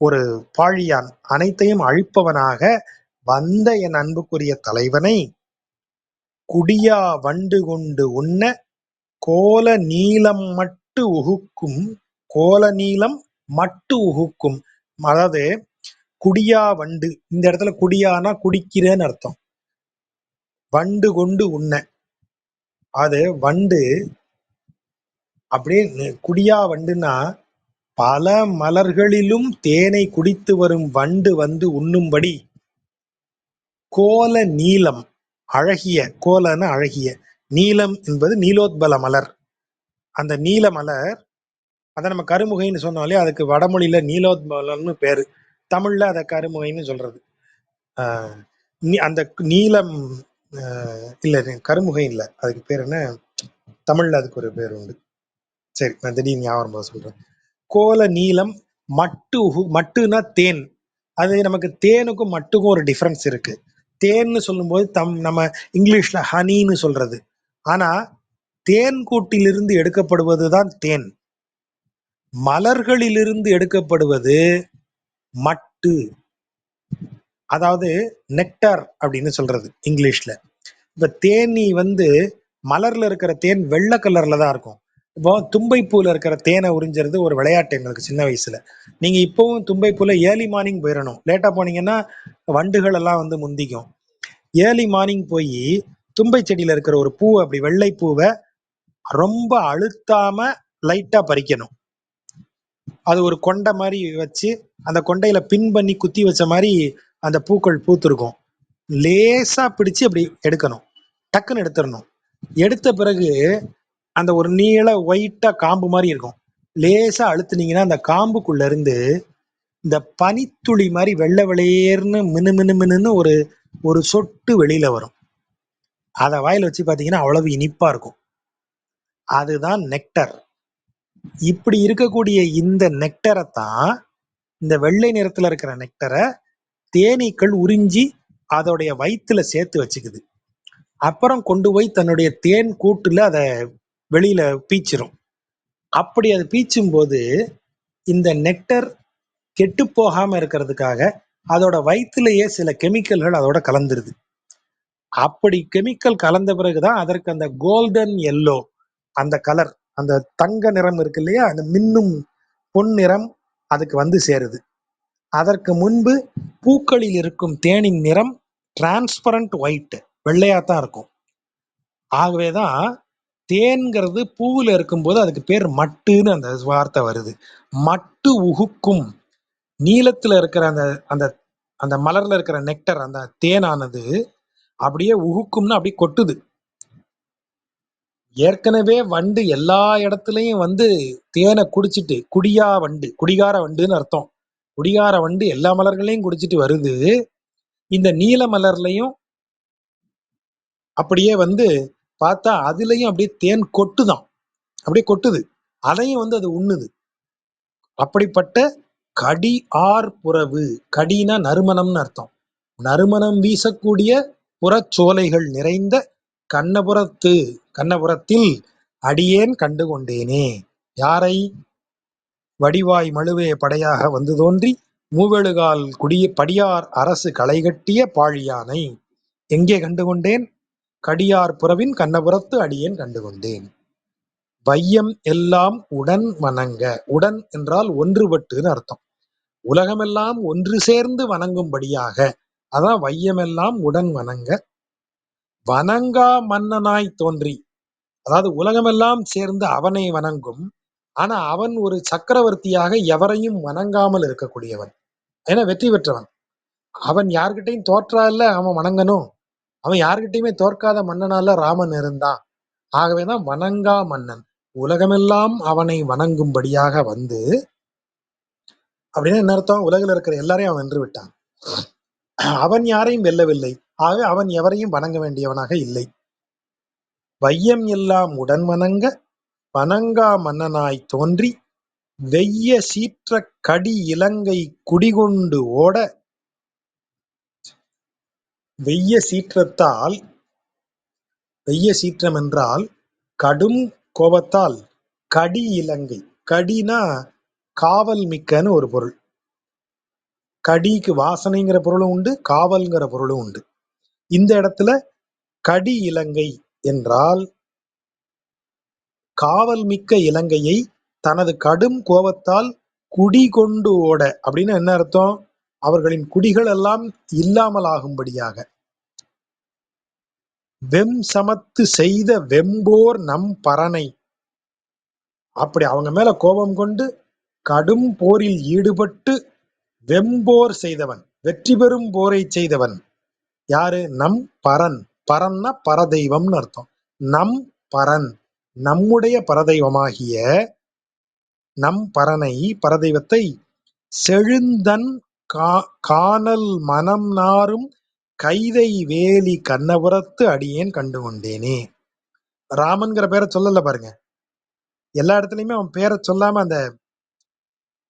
ஒரு பாழியான், அனைத்தையும் அழிப்பவனாக வந்த என் அன்புக்குரிய தலைவனை குடியா வண்டு கொண்டு உண்ண கோல நீளம் மட்டு உகுக்கும். கோல நீளம் மட்டு உகுக்கும், அதாவது குடியா வண்டு. இந்த இடத்துல குடியானா குடிக்கிறேன்னு அர்த்தம். வண்டு கொண்டு உண்ண, அது வண்டு அப்படியே குடியா வண்டுன்னா பல மலர்களிலும் தேனை குடித்து வரும் வண்டு வந்து உண்ணும்படி கோல நீலம், அழகிய, கோலன அழகிய, நீலம் என்பது நீலோத்பல மலர். அந்த நீல மலர், அதை நம்ம கருமுகைன்னு சொன்னாலே அதுக்கு வடமொழியில நீலோத்பலம்னு பேரு, தமிழ்ல அதை கருமுகைன்னு சொல்றது. ஆஹ் அந்த நீலம், இல்ல கருமுகை இல்ல, அதுக்கு பேர் என்ன, தமிழ்ல அதுக்கு ஒரு பேர் உண்டு. சரி, நான் திடீர்னு ஞாபகம் சொல்றேன். கோல நீலம், மட்டு மட்டுனா தேன். அது நமக்கு தேனுக்கும் மட்டுக்கும் ஒரு டிஃபரன்ஸ் இருக்கு. தேன்னு சொல்லும்போது நம்ம இங்கிலீஷ்ல ஹனின்னு சொல்றது. ஆனா தேன் கூட்டிலிருந்து எடுக்கப்படுவதுதான் தேன். மலர்களிலிருந்து எடுக்கப்படுவது மட்டு, அதாவது நெக்டார் அப்படின்னு சொல்றது இங்கிலீஷ்ல. இப்ப தேனி மலர்ல இருக்கிற தேன் வெள்ளை கலர்ல தான் இருக்கும். இப்போ தும்பைப்பூல இருக்கிற தேனை உறிஞ்சிறது ஒரு விளையாட்டு எங்களுக்கு சின்ன வயசுல. நீங்க இப்பவும் தும்பைப்பூல ஏர்லி மார்னிங் போயிடணும், லேட்டா போனீங்கன்னா வண்டுகள் எல்லாம் முந்திக்கும். ஏர்லி மார்னிங் போய் தும்பை செடியில இருக்கிற ஒரு பூ, அப்படி வெள்ளை பூவை ரொம்ப அழுத்தாம லைட்டா பறிக்கணும். அது ஒரு கொண்டை மாதிரி வச்சு அந்த கொண்டையில பின் பண்ணி குத்தி வச்ச மாதிரி அந்த பூக்கள் பூத்திருக்கும். லேசா பிடிச்சு அப்படி எடுக்கணும், டக்குன்னு எடுத்துடணும். எடுத்த பிறகு அந்த ஒரு நீள ஒயிட்டா காம்பு மாதிரி இருக்கும். லேசா அழுத்துனீங்கன்னா அந்த காம்புக்குள்ள இருந்து இந்த பனித்துளி மாதிரி வெள்ளை வெளியேர்னு மினு மினு மினுன்னு ஒரு ஒரு சொட்டு வெளியில வரும். அதை வாயில வச்சு பார்த்தீங்கன்னா அவ்வளவு இனிப்பா இருக்கும். அதுதான் நெக்டர். இப்படி இருக்கக்கூடிய இந்த நெக்டரை தான், இந்த வெள்ளை நிறத்துல இருக்கிற நெக்டரை தேனீக்கள் உறிஞ்சி அதோடைய வயிற்றுல சேர்த்து வச்சுக்குது. அப்புறம் கொண்டு போய் தன்னுடைய தேன் கூட்டுல அதை வெளியில பீச்சிரும். அப்படி அது பீச்சும் போது இந்த நெக்டர் கெட்டு போகாம இருக்கிறதுக்காக அதோட வயிற்றுலயே சில கெமிக்கல்கள் அதோட கலந்துருது. அப்படி கெமிக்கல் கலந்த பிறகுதான் அதற்கு அந்த கோல்டன் எல்லோ, அந்த கலர், அந்த தங்க நிறம் இருக்கு இல்லையா, அந்த மின்னும் பொன் நிறம் அதுக்கு சேருது. அதற்கு முன்பு பூக்களில் இருக்கும் தேனின் நிறம் டிரான்ஸ்பரண்ட் ஒயிட், வெள்ளையாத்தான் இருக்கும். ஆகவேதான் தேன்கிறது பூவில் இருக்கும்போது அதுக்கு பேர் மட்டுன்னு அந்த வார்த்தை வருது. மட்டு உகுக்கும். நீளத்துல இருக்கிற அந்த அந்த அந்த மலர்ல இருக்கிற நெக்டர், அந்த தேனானது அப்படியே உகுக்கும்னு அப்படியே கொட்டுது. ஏற்கனவே வண்டு எல்லா இடத்துலயும் தேனை குடிச்சிட்டு, குடியா வண்டு, குடிகார வண்டுன்னு அர்த்தம். குடிகார வண்டு எல்லா மலர்களையும் குடிச்சிட்டு வருது. இந்த நீல மலர்லையும் அப்படியே பார்த்தா அதுலயும் அப்படியே தேன் கொட்டுதான், அப்படியே கொட்டுது. அதையும் அது உண்ணுது. அப்படிப்பட்ட கடி ஆர் புறவு, கடினா நறுமணம்னு அர்த்தம். நறுமணம் வீசக்கூடிய புறச்சோலைகள் நிறைந்த கண்ணபுரத்தில் அடியேன் கண்டு கொண்டேனே. யாரை? வடிவாய் மழுவே படையாக வந்து தோன்றி மூவெழுகால் படியார் அரசு களைகட்டிய பாழியானை எங்கே கண்டு கொண்டேன்? கடியார் புறவின் கண்ணபுரத்து அடியேன் கண்டு கொண்டேன். வையம் எல்லாம் உடன் வணங்க. உடன் என்றால் ஒன்றுபட்டுன்னு அர்த்தம். உலகமெல்லாம் ஒன்று சேர்ந்து வணங்கும்படியாக, அதான் வையமெல்லாம் உடன் வணங்க. வணங்கா மன்னனாய் தோன்றி, அதாவது உலகமெல்லாம் சேர்ந்து அவனை வணங்கும். ஆனா அவன் ஒரு சக்கரவர்த்தியாக எவரையும் வணங்காமல் இருக்கக்கூடியவன். ஏன்னா வெற்றி பெற்றவன். அவன் யார்கிட்டையும் தோற்றால அவன் வணங்கணும். அவன் யார்கிட்டயுமே தோற்காத மன்னனால ராமன் இருந்தான். ஆகவேதான் வணங்கா மன்னன். உலகமெல்லாம் அவனை வணங்கும்படியாக அப்படின்னா என்ன அர்த்தம்? உலகில் இருக்கிற எல்லாரையும் அவன் வென்று விட்டான். அவன் யாரையும் வெல்லவில்லை. ஆக அவன் எவரையும் வணங்க வேண்டியவனாக இல்லை. வையம் எல்லாம் உடன் வணங்க வணங்கா மன்னனாய் தோன்றி வெய்ய சீற்ற கடி இலங்கை குடிகொண்டு ஓட. வெய்ய சீற்றத்தால், வெய்ய சீற்றம் என்றால் கடும் கோபத்தால், கடி இலங்கை, கடினா காவல் மிக்கன்னு ஒரு பொருள். கடிக்கு வாசனைங்கிற பொருளும் உண்டு, காவல்ங்கிற பொருளும் உண்டு. இந்த இடத்துல கடி இலங்கை என்றால் காவல் மிக்க இலங்கையை தனது கடும் கோபத்தால் குடி கொண்டு ஓட. அப்படின்னு என்ன அர்த்தம்? அவர்களின் குடிகள் எல்லாம் இல்லாமல் ஆகும்படியாக. வெம் சமத்து செய்த வெம்போர் நம் பரனை, அப்படி அவங்க மேல கோபம் கொண்டு கடும் போரில் ஈடுபட்டு வெம்போர் செய்தவன், வெற்றி பெறும் போரை செய்தவன். யாரு? நம் பரன். பரன்னா பரதெய்வம்னு அர்த்தம். நம் பரன், நம்முடைய பரதெய்வமாகிய நம் பரனை, பரதெய்வத்தை செழுந்தன் கானல் மனம் நாரும் கைதை வேலி கண்ணபுரத்து அடியேன் கண்டு கொண்டேனே. ராமன்கிற பேரை சொல்லல பாருங்க. எல்லா இடத்துலயுமே அவன் பேரை சொல்லாம அந்த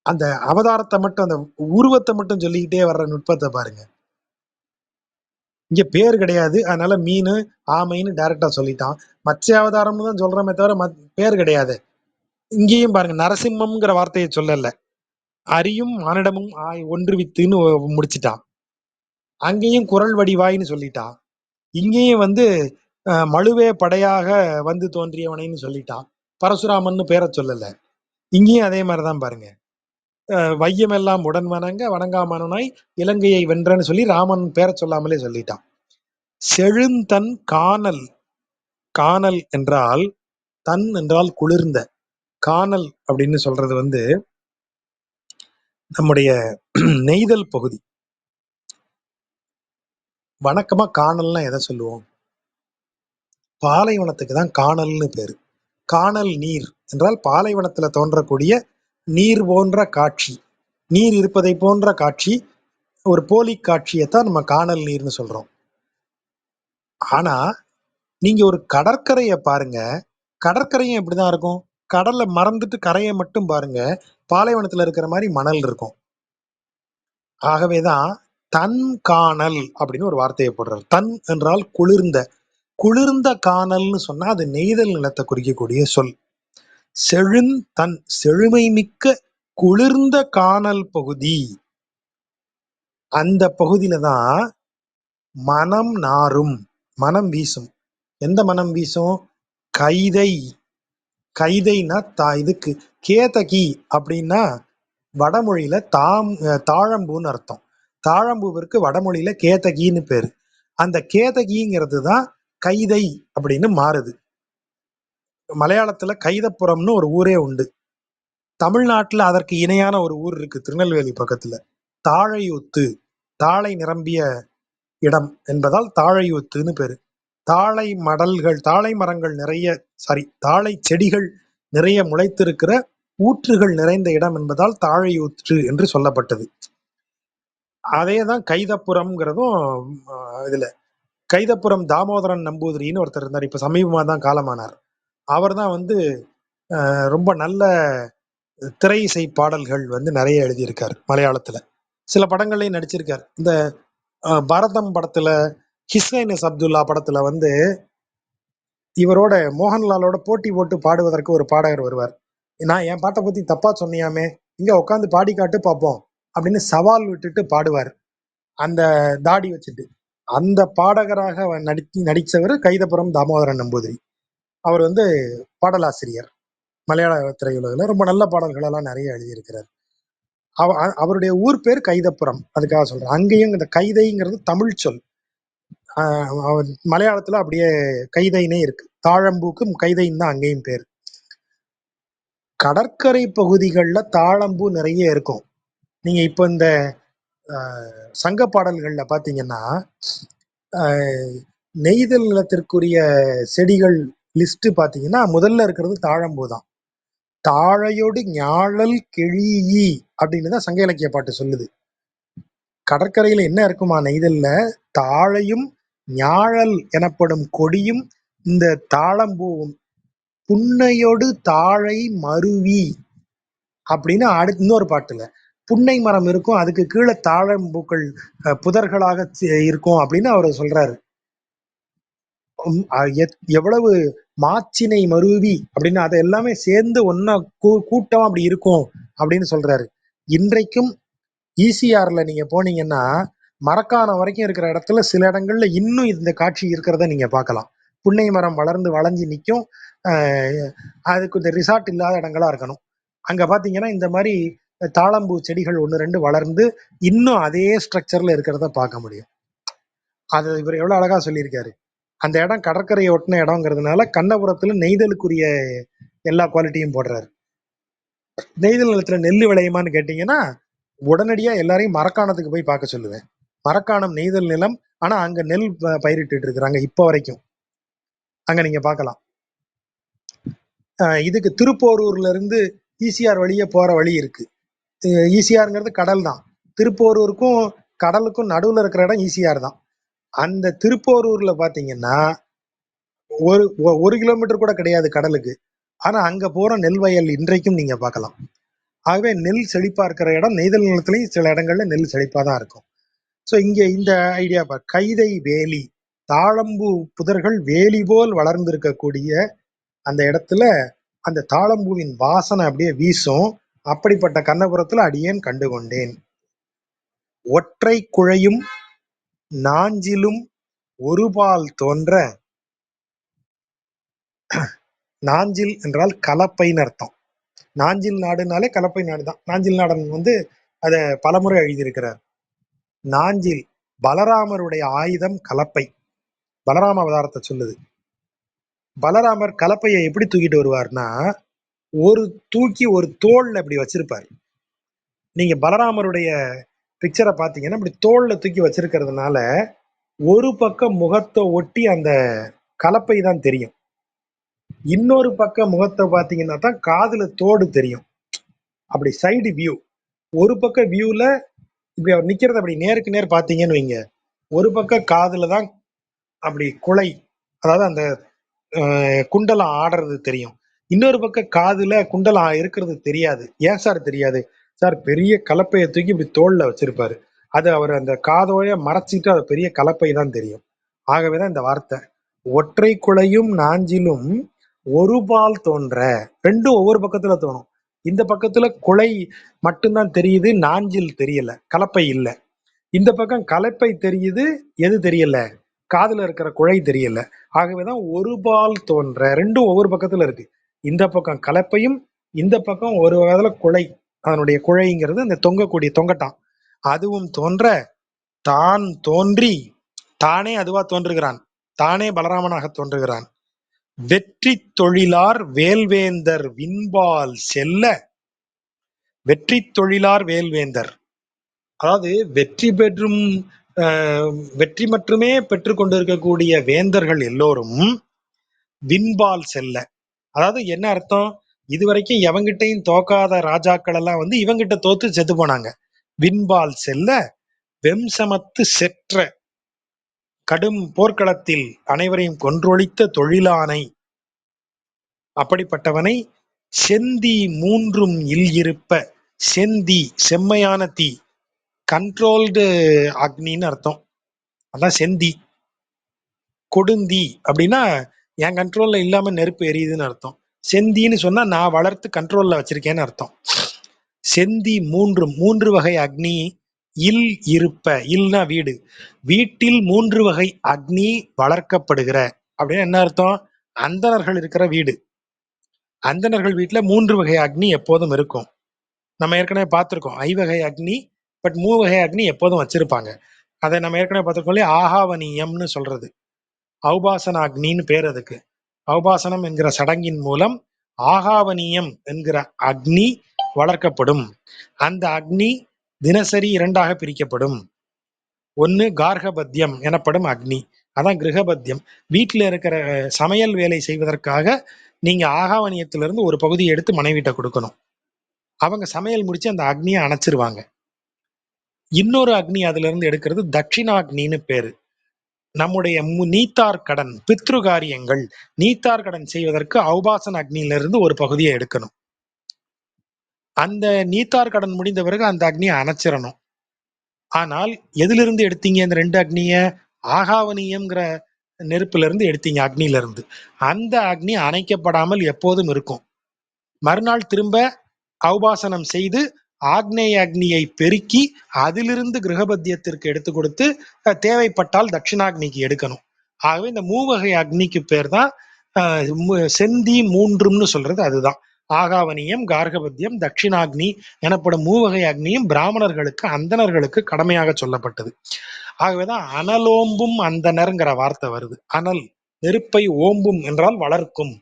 அந்த அவதாரத்தை மட்டும், அந்த உருவத்தை மட்டும் சொல்லிக்கிட்டே வர்ற நுட்பத்தை பாருங்க. இங்க பேர் கிடையாது, அதனால மீன் ஆமைன்னு டைரக்டா சொல்லிட்டான். மத்ஸ்ய அவதாரம்னு தான் சொல்றமே தவிர பேர் கிடையாது. இங்கேயும் பாருங்க, நரசிம்மம்ங்கிற வார்த்தையை சொல்லல, அரியும் மானிடமும் ஒன்று வித்துன்னு முடிச்சிட்டான். அங்கேயும் குரல் வடிவாயின்னு சொல்லிட்டான். இங்கேயும் வந்து மழுவே படையாக வந்து தோன்றியவனைன்னு சொல்லிட்டான். பரசுராமன்னு பேரை சொல்லல. இங்கேயும் அதே மாதிரிதான் பாருங்க. வையமெல்லாம் உடன் வணங்க வணங்காமனாய் இலங்கையை வென்றன்னு சொல்லி ராமன் பேரை சொல்லாமலே சொல்லிட்டான். செழுந்தன் கானல். கானல் என்றால், தன் என்றால் குளிர்ந்த, கானல் அப்படின்னு சொல்றது வந்து நம்முடைய நெய்தல் பகுதி. வணக்கமா கானல்னா எதை சொல்லுவோம்? பாலைவனத்துக்கு தான் கானல்னு பேரு. கானல் நீர் என்றால் பாலைவனத்துல தோன்றக்கூடிய நீர் போன்ற காட்சி, நீர் இருப்பதை போன்ற காட்சி, ஒரு போலி காட்சியைத்தான் நம்ம கானல் நீர்னு சொல்றோம். ஆனா நீங்க ஒரு கடற்கரையை பாருங்க, கடற்கரையும் எப்படிதான் இருக்கும்? கடல்ல மறந்துட்டு கரையை மட்டும் பாருங்க, பாலைவனத்துல இருக்கிற மாதிரி மணல் இருக்கும். ஆகவேதான் தன் கானல் அப்படின்னு ஒரு வார்த்தையை போடுறாரு. தன் என்றால் குளிர்ந்த, குளிர்ந்த கானல்னு சொன்னா அது நெய்தல் நிலத்தை குறிக்கக்கூடிய சொல். செழுந்தன், செழுமை மிக்க குளிர்ந்த கானல் பகுதி. அந்த பகுதியில தான் மனம் நாரும், மனம் வீசும். எந்த மனம் வீசும்? கைதை. கைதைனா இதுக்கு கேதகி அப்படின்னா வடமொழியில தாழம்பூன்னு அர்த்தம். தாழம்பூவிற்கு வடமொழியில கேதகின்னு பேரு. அந்த கேதகிங்கிறது தான் கைதை அப்படின்னு மாறுது. மலையாளத்துல கைதப்புறம்னு ஒரு ஊரே உண்டு. தமிழ்நாட்டுல அதற்கு இணையான ஒரு ஊர் இருக்கு, திருநெல்வேலி பக்கத்துல. தாழையூத்து, தாழை நிரம்பிய இடம் என்பதால் தாழையூத்துன்னு பேரு. தாழை மடல்கள், தாழை மரங்கள் நிறைய, தாழை செடிகள் நிறைய முளைத்திருக்கிற ஊற்றுகள் நிறைந்த இடம் என்பதால் தாழையூற்று என்று சொல்லப்பட்டது. அதேதான் கைதப்புறம்ங்கிறதும். இதுல கைதப்புறம் தாமோதரன் நம்பூதிரின்னு ஒருத்தர் இருந்தார், இப்ப சமீபமா தான் காலமானார். அவர் தான் வந்து ரொம்ப நல்ல திரை இசை பாடல்கள் வந்து நிறைய எழுதியிருக்கார் மலையாளத்துல. சில படங்கள்லயும் நடிச்சிருக்கார். இந்த பரதம் படத்துல, ஹிஸ்னைனஸ் அப்துல்லா படத்துல வந்து இவரோட மோகன்லாலோட போட்டி போட்டு பாடுவதற்கு ஒரு பாடகர் வருவார். நான் என் பாட்டை பத்தி தப்பா சொன்னியாமே, இங்க உட்காந்து பாடி காட்டு பார்ப்போம் அப்படின்னு சவால் விட்டுட்டு பாடுவார், அந்த தாடி வச்சுட்டு. அந்த பாடகராக நடிச்சவர் கைதப்புறம் தாமோதரன் நம்பூதிரி. அவர் வந்து பாடலாசிரியர். மலையாள திரையுலகில் ரொம்ப நல்ல பாடல்கள் எல்லாம் நிறைய எழுதியிருக்கிறார். அவருடைய ஊர் பேர் கைதப்புறம், அதுக்காக சொல்றேன். அங்கேயும் இந்த கைதைங்கிறது தமிழ் சொல். மலையாளத்துல அப்படியே கைதைனே இருக்கு. தாழம்பூக்கு கைதைன்னு தான் அங்கேயும் பேர். கடற்கரை பகுதிகளில் தாழம்பூ நிறைய இருக்கும். நீங்க இப்ப இந்த சங்க பாடல்கள்ல பாத்தீங்கன்னா, நெய்தல் நிலத்திற்குரிய செடிகள் லிஸ்ட் பாத்தீங்கன்னா முதல்ல இருக்கிறது தாழம்பூ தான். தாழையோடு ஞாழல் கெழியி அப்படின்னு தான் சங்க இலக்கிய பாட்டு சொல்லுது. கடற்கரையில என்ன இருக்குமா நெய்தல்ல? தாழையும் ஞாழல் எனப்படும் கொடியும் இந்த தாழம்பூவும். புன்னையோடு தாழை மருவி அப்படின்னு அடுத்து இன்னொரு பாட்டுல புன்னை மரம் இருக்கும், அதுக்கு கீழே தாழம்பூக்கள் புதர்களாக இருக்கும் அப்படின்னு அவர் சொல்றாரு. எவ்வளவு மாச்சினை மருவி அப்படின்னு அதை எல்லாமே சேர்ந்து ஒன்னா கூட்டம் அப்படி இருக்கும் அப்படின்னு சொல்றாரு. இன்றைக்கும் ஈசிஆர்ல நீங்க போனீங்கன்னா மரக்காணம் வரைக்கும் இருக்கிற இடத்துல சில இடங்கள்ல இன்னும் இந்த காட்சி இருக்கிறத நீங்க பார்க்கலாம். புன்னை மரம் வளர்ந்து வளைஞ்சு நிற்கும். அதுக்கு இந்த ரிசார்ட் இல்லாத இடங்களா இருக்கணும். அங்க பாத்தீங்கன்னா இந்த மாதிரி தாழம்பூ செடிகள் ஒன்று ரெண்டு வளர்ந்து இன்னும் அதே ஸ்ட்ரக்சர்ல இருக்கிறத பார்க்க முடியும். அது இவர் எவ்வளவு அழகா சொல்லியிருக்காரு. அந்த இடம் கடற்கரையை ஒட்டின இடம்ங்கிறதுனால கண்ணபுரத்துல நெய்தலுக்குரிய எல்லா குவாலிட்டியும் போடுறாரு. நெய்தல் நிலத்துல நெல் விளையுமான்னு கேட்டீங்கன்னா உடனடியா எல்லாரையும் மரக்காணத்துக்கு போய் பார்க்க சொல்லுவேன். மரக்காணம் நெய்தல் நிலம் ஆனா அங்க நெல் பயிரிட்டு இருக்கிறாங்க இப்போ வரைக்கும். அங்க நீங்க பார்க்கலாம். இதுக்கு திருப்போரூர்ல இருந்து ஈசிஆர் வழியே போற வழி இருக்கு. ஈசிஆருங்கிறது கடல் தான். திருப்போரூருக்கும் கடலுக்கும் நடுவுல இருக்கிற இடம் ஈசிஆர் தான். அந்த திருப்போரூர்ல பாத்தீங்கன்னா ஒரு 1 கிலோமீட்டர் கூட கிடையாது கடலுக்கு. ஆனா அங்க போற நெல் வயல் இன்றைக்கும் நீங்க பார்க்கலாம். ஆகவே நெல் செழிப்பா இருக்கிற இடம் நெய்தல் நிலத்திலையும் சில இடங்கள்ல நெல் செழிப்பா தான் இருக்கும். ஸோ இங்க இந்த ஐடியா கைதை வேலி, தாழம்பூ புதர்கள் வேலி போல் வளர்ந்திருக்கக்கூடிய அந்த இடத்துல அந்த தாழம்பூவின் வாசனை அப்படியே வீசும். அப்படிப்பட்ட கண்ணபுரத்துல அடியேன் கண்டு கொண்டேன். ஒற்றை குழையும் நாஞ்சிலும் ஒருபால் தோன்ற. நாஞ்சில் என்றால் கலப்பைன்னு அர்த்தம். நாஞ்சில் நாடுனாலே கலப்பை நாடு தான். நாஞ்சில் நாடன் அதை பலமுறை எழுதியிருக்கிறார். நாஞ்சில் பலராமருடைய ஆயுதம் கலப்பை. பலராம அவதாரத்தை சொல்லுது. பலராமர் கலப்பையை எப்படி தூக்கிட்டு வருவார்னா, தூக்கி ஒரு தோல்ல இப்படி வச்சிருப்பார். நீங்க பலராமருடைய பிக்சரை பார்த்தீங்கன்னா இப்படி தோல்ல தூக்கி வச்சிருக்கிறதுனால ஒரு பக்கம் முகத்தை ஒட்டி அந்த கலப்பை தான் தெரியும். இன்னொரு பக்கம் முகத்தை பார்த்தீங்கன்னா தான் காதுல தோடு தெரியும். அப்படி சைடு வியூ. ஒரு பக்கம் வியூல இப்படி அவர் நிக்கிறது அப்படி நேருக்கு நேர் பார்த்தீங்கன்னு வைங்க, ஒரு பக்கம் காதுல தான் அப்படி குலை, அதாவது அந்த குண்டலம் ஆடுறது தெரியும். இன்னொரு பக்கம் காதுல குண்டலம் இருக்கிறது தெரியாது. ஏன் சார் தெரியாது? சார் பெரிய கலப்பையை தூக்கி இப்படி தோல்ல வச்சிருப்பாரு. அது அவர் அந்த காதோட மறைச்சிட்டு அது பெரிய கலப்பை தான் தெரியும். ஆகவேதான் இந்த வார்த்தை ஒற்றை குழையும் நாஞ்சிலும் ஒரு பால் தோன்ற. ரெண்டும் ஒவ்வொரு பக்கத்துல தோணும். இந்த பக்கத்துல குலை மட்டும்தான் தெரியுது, நாஞ்சில் தெரியல, கலப்பை இல்லை. இந்த பக்கம் கலப்பை தெரியுது, எது தெரியல? காதுல இருக்கிற குழை தெரியல. ஆகவேதான் ஒரு பால் தோன்ற. ரெண்டும் ஒவ்வொரு பக்கத்துல இருக்கு. இந்த பக்கம் கலப்பையும் இந்த பக்கம் ஒரு வகையில குழை, அதனுடைய குழைங்கிறது அந்த தொங்கக்கூடிய தொங்கட்டான், அதுவும் தோன்ற. தான் தோன்றி தானே அதுவா தோன்றுகிறான். தானே பலராமனாக தோன்றுகிறான். வெற்றி தொழிலார் வேல்வேந்தர் விண்பால் செல்ல. வெற்றி தொழிலார் வேல்வேந்தர், அதாவது வெற்றி பெற்றும் வெற்றி மட்டுமே பெற்று கொண்டிருக்கக்கூடிய வேந்தர்கள் எல்லோரும் விண்பால் செல்ல. அதாவது என்ன அர்த்தம்? இதுவரைக்கும் எவங்கிட்டையும் தோக்காத ராஜாக்கள் எல்லாம் இவங்கிட்ட தோத்து செத்து போனாங்க. விண்பால் செல்ல வெம்சமத்து செற்ற, கடும் போர்க்களத்தில் அனைவரையும் கொன்றொழித்த தொழிலானை, அப்படிப்பட்டவனை செந்தி மூன்றும் இல் இருப்ப. செந்தி செம்மையான தீ, கண்ட்ரோல்டு அக்னின்னு அர்த்தம். அதான் செந்தி. கொடுந்தி அப்படின்னா என் கண்ட்ரோல்ல இல்லாம நெருப்பு எரியுதுன்னு அர்த்தம். செந்தின்னு சொன்னா நான் வளர்த்து கண்ட்ரோல்ல வச்சிருக்கேன்னு அர்த்தம். செந்தி மூன்று வகை அக்னி இல் இருப்ப. இல்னா வீடு. வீட்டில் 3 வகை அக்னி வளர்க்கப்படுகிற அப்படின்னு என்ன அர்த்தம்? அந்தணர்கள் இருக்கிற வீடு. அந்தணர்கள் வீட்டுல 3 வகை அக்னி எப்போதும் இருக்கும். நம்ம ஏற்கனவே பார்த்திருக்கோம் ஐவகை அக்னி, பட் 3 வகை அக்னி எப்போதும் வச்சிருப்பாங்க. அதை நம்ம ஏற்கனவே பார்த்திருக்கோம் இல்லையா? ஆகாவனியம்னு சொல்றது. ஔபாசன அக்னின்னு பேர் அதுக்கு. ஔபாசனம் என்கிற சடங்கின் மூலம் ஆகாவனியம் என்கிற அக்னி வளர்க்கப்படும். அந்த அக்னி தினசரி 2ஆக பிரிக்கப்படும். ஒன்னு கார்கபத்தியம் எனப்படும் அக்னி, அதான் கிரகபத்தியம். வீட்டில் இருக்கிற சமையல் வேலை செய்வதற்காக நீங்க ஆகாவனியத்திலிருந்து ஒரு பகுதியை எடுத்து மனைவிட்ட கொடுக்கணும். அவங்க சமையல் முடிச்சு அந்த அக்னியை அணைச்சிருவாங்க. இன்னொரு அக்னி அதுல இருந்து எடுக்கிறது தட்சிணாக்னின்னு பேரு. நம்முடைய நீத்தார் கடன், பித்ரு காரியங்கள், நீத்தார் கடன் செய்வதற்கு ஔபாசன அக்னியிலிருந்து ஒரு பகுதியை எடுக்கணும். அந்த நீத்தார் கடன் முடிந்த பிறகு அந்த அக்னியை அணைச்சிடணும். ஆனால் எதிலிருந்து எடுத்தீங்க இந்த 2 அக்னிய? ஆகாவனியம்ங்கிற நெருப்புல இருந்து எடுத்தீங்க, அக்னியில இருந்து. அந்த அக்னி அணைக்கப்படாமல் எப்போதும் இருக்கும். மறுநாள் திரும்ப ஔபாசனம் செய்து ஆக்னேய அக்னியை பெருக்கி அதிலிருந்து கிரகபத்தியத்திற்கு எடுத்து கொடுத்து தேவைப்பட்டால் தட்சிணாக்னிக்கு எடுக்கணும். ஆகவே இந்த 3 வகை அக்னிக்கு பேர் தான் செந்தி மூன்றும்னு சொல்றது. அதுதான் ஆகாவனியம், கார்கபத்தியம், தட்சிணாக்னி எனப்படும் 3 வகை அக்னியும் பிராமணர்களுக்கு அந்தணர்களுக்கு கடமையாக சொல்லப்பட்டது. ஆகவேதான் அனலோம்பும் அந்தணர்ங்கிற வார்த்தை வருது. அனல் நெருப்பை, ஓம்பும் என்றால் வளர்க்கும்,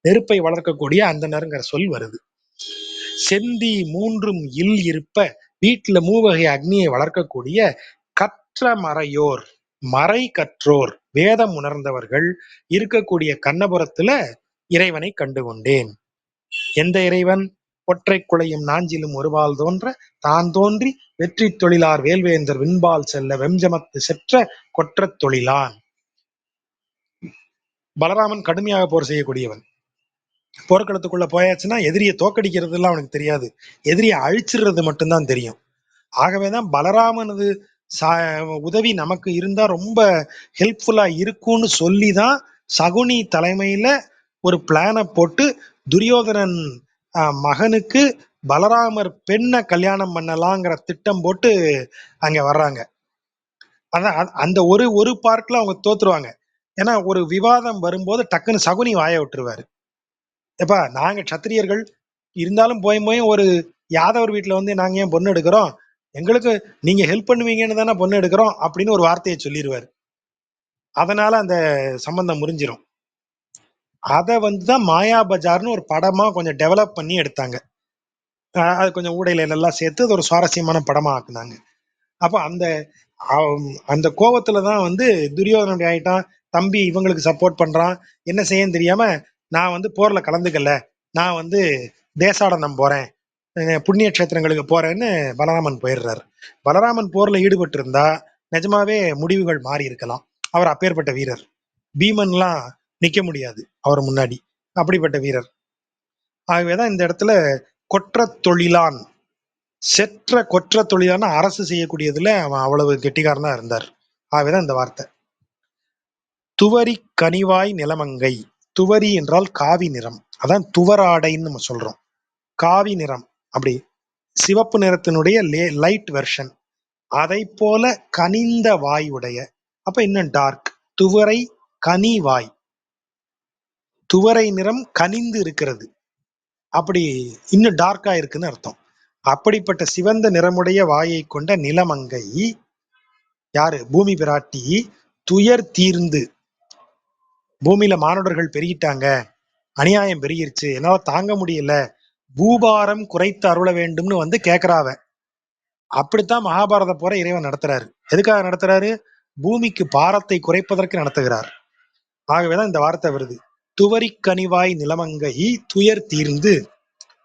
நெருப்பை வளர்க்கக்கூடிய அந்தணர்ங்கிற சொல் வருது. செந்தி மூன்றும் இல் இருப்ப, வீட்டுல 3 வகை அக்னியை வளர்க்கக்கூடிய கற்ற மறையோர். மறை கற்றோர், வேதம் உணர்ந்தவர்கள் இருக்கக்கூடிய கண்ணபுரத்துல இறைவனை கண்டு கொண்டேன். எந்த இறைவன்? ஒற்றை குலையும் நாஞ்சிலும் ஒருபால் தோன்ற தான் தோன்றி வெற்றி தொழிலார் வேல்வேந்தர் விண்பால் செல்ல வெஞ்சமத்து செற்ற கொற்றத் தொழிலான். பலராமன் கடுமையாக போர் செய்யக்கூடியவன். போர்க்களத்துக்குள்ள போயாச்சுன்னா எதிரியை தோக்கடிக்கிறது எல்லாம் அவனுக்கு தெரியாது, எதிரியை அழிச்சிடுறது மட்டும்தான் தெரியும். ஆகவேதான் பலராமனது உதவி நமக்கு இருந்தா ரொம்ப ஹெல்ப்ஃபுல்லா இருக்கும்னு சொல்லிதான் சகுனி தலைமையில ஒரு பிளானை போட்டு துரியோதனன் மகனுக்கு பலராமர் பெண்ணை கல்யாணம் பண்ணலாங்கிற திட்டம் போட்டு அங்க வர்றாங்க. அதான் அந்த ஒரு ஒரு பார்ட்ல அவங்க தோத்துருவாங்க. ஏன்னா ஒரு விவாதம் வரும்போது டக்குன்னு சகுனி வாய விட்டுருவாரு. எப்பா நாங்க சத்திரியர்கள் இருந்தாலும் போய் போய் ஒரு யாதவர் வீட்டுல வந்து நாங்க ஏன் பொண்ணு எடுக்கிறோம், எங்களுக்கு நீங்க ஹெல்ப் பண்ணுவீங்கன்னு தானே பொண்ணு எடுக்கிறோம் அப்படின்னு ஒரு வார்த்தையை சொல்லிடுவாரு. அதனால அந்த சம்பந்தம் முறிஞ்சிரும். அதை வந்துதான் மாயா பஜார்னு ஒரு படமா கொஞ்சம் டெவலப் பண்ணி எடுத்தாங்க. அது கொஞ்சம் ஊடையில எல்லாம் சேர்த்து அது ஒரு சுவாரஸ்யமான படமா ஆக்குனாங்க. அப்ப அந்த அந்த கோபத்துலதான் வந்து துரியோதனன் ஆயிட்டான். தம்பி இவங்களுக்கு சப்போர்ட் பண்றான், என்ன செய்யன்னு தெரியாம நான் வந்து போர்ல கலந்துக்கல, நான் வந்து தேசாடனம் போறேன், புண்ணிய கஷேத்திரங்களுக்கு போறேன்னு பலராமன் போயிடுறாரு. பலராமன் போர்ல ஈடுபட்டு இருந்தா நிஜமாவே முடிவுகள் மாறி இருக்கலாம். அவர் அப்பேற்பட்ட வீரர். பீமன்லாம் நிக்க முடியாது அவர் முன்னாடி, அப்படிப்பட்ட வீரர். ஆகவேதான் இந்த இடத்துல கொற்ற தொழிலான், செற்ற கொற்ற தொழிலான அரசு செய்யக்கூடியதுல அவன் அவ்வளவு கெட்டிக்காரனா இருந்தார். ஆகவேதான் இந்த வார்த்தை. துவரி கனிவாய் நிலமங்கை. துவரி என்றால் காவி நிறம், அதான் துவராடைன்னு நம்ம சொல்றோம். காவி நிறம், அப்படி சிவப்பு நிறத்தினுடைய லைட் வெர்ஷன். அதை போல கனிந்த வாய் உடைய, அப்ப இன்னும் டார்க். துவரை கனிவாய், துவரை நிறம் கனிந்து இருக்கிறது, அப்படி இன்னும் டார்க்கா இருக்குன்னு அர்த்தம். அப்படிப்பட்ட சிவந்த நிறமுடைய வாயை கொண்ட நிலமங்கை யாரு? பூமி பிராட்டி. துயர் தீர்ந்து, பூமியில மானுடர்கள் பெருகிட்டாங்க, அநியாயம் பெருகிருச்சு, என்னால தாங்க முடியல, பூபாரம் குறைத்து அருள வேண்டும்னு வந்து கேக்குறாவ. அப்படித்தான் மகாபாரத போற இறைவன் நடத்துறாரு. எதுக்காக நடத்துறாரு? பூமிக்கு பாரத்தை குறைப்பதற்கு நடத்துகிறார். ஆகவேதான் இந்த வார்த்தை வருது. துவரி கனிவாய் நிலமங்கை துயர் தீர்ந்து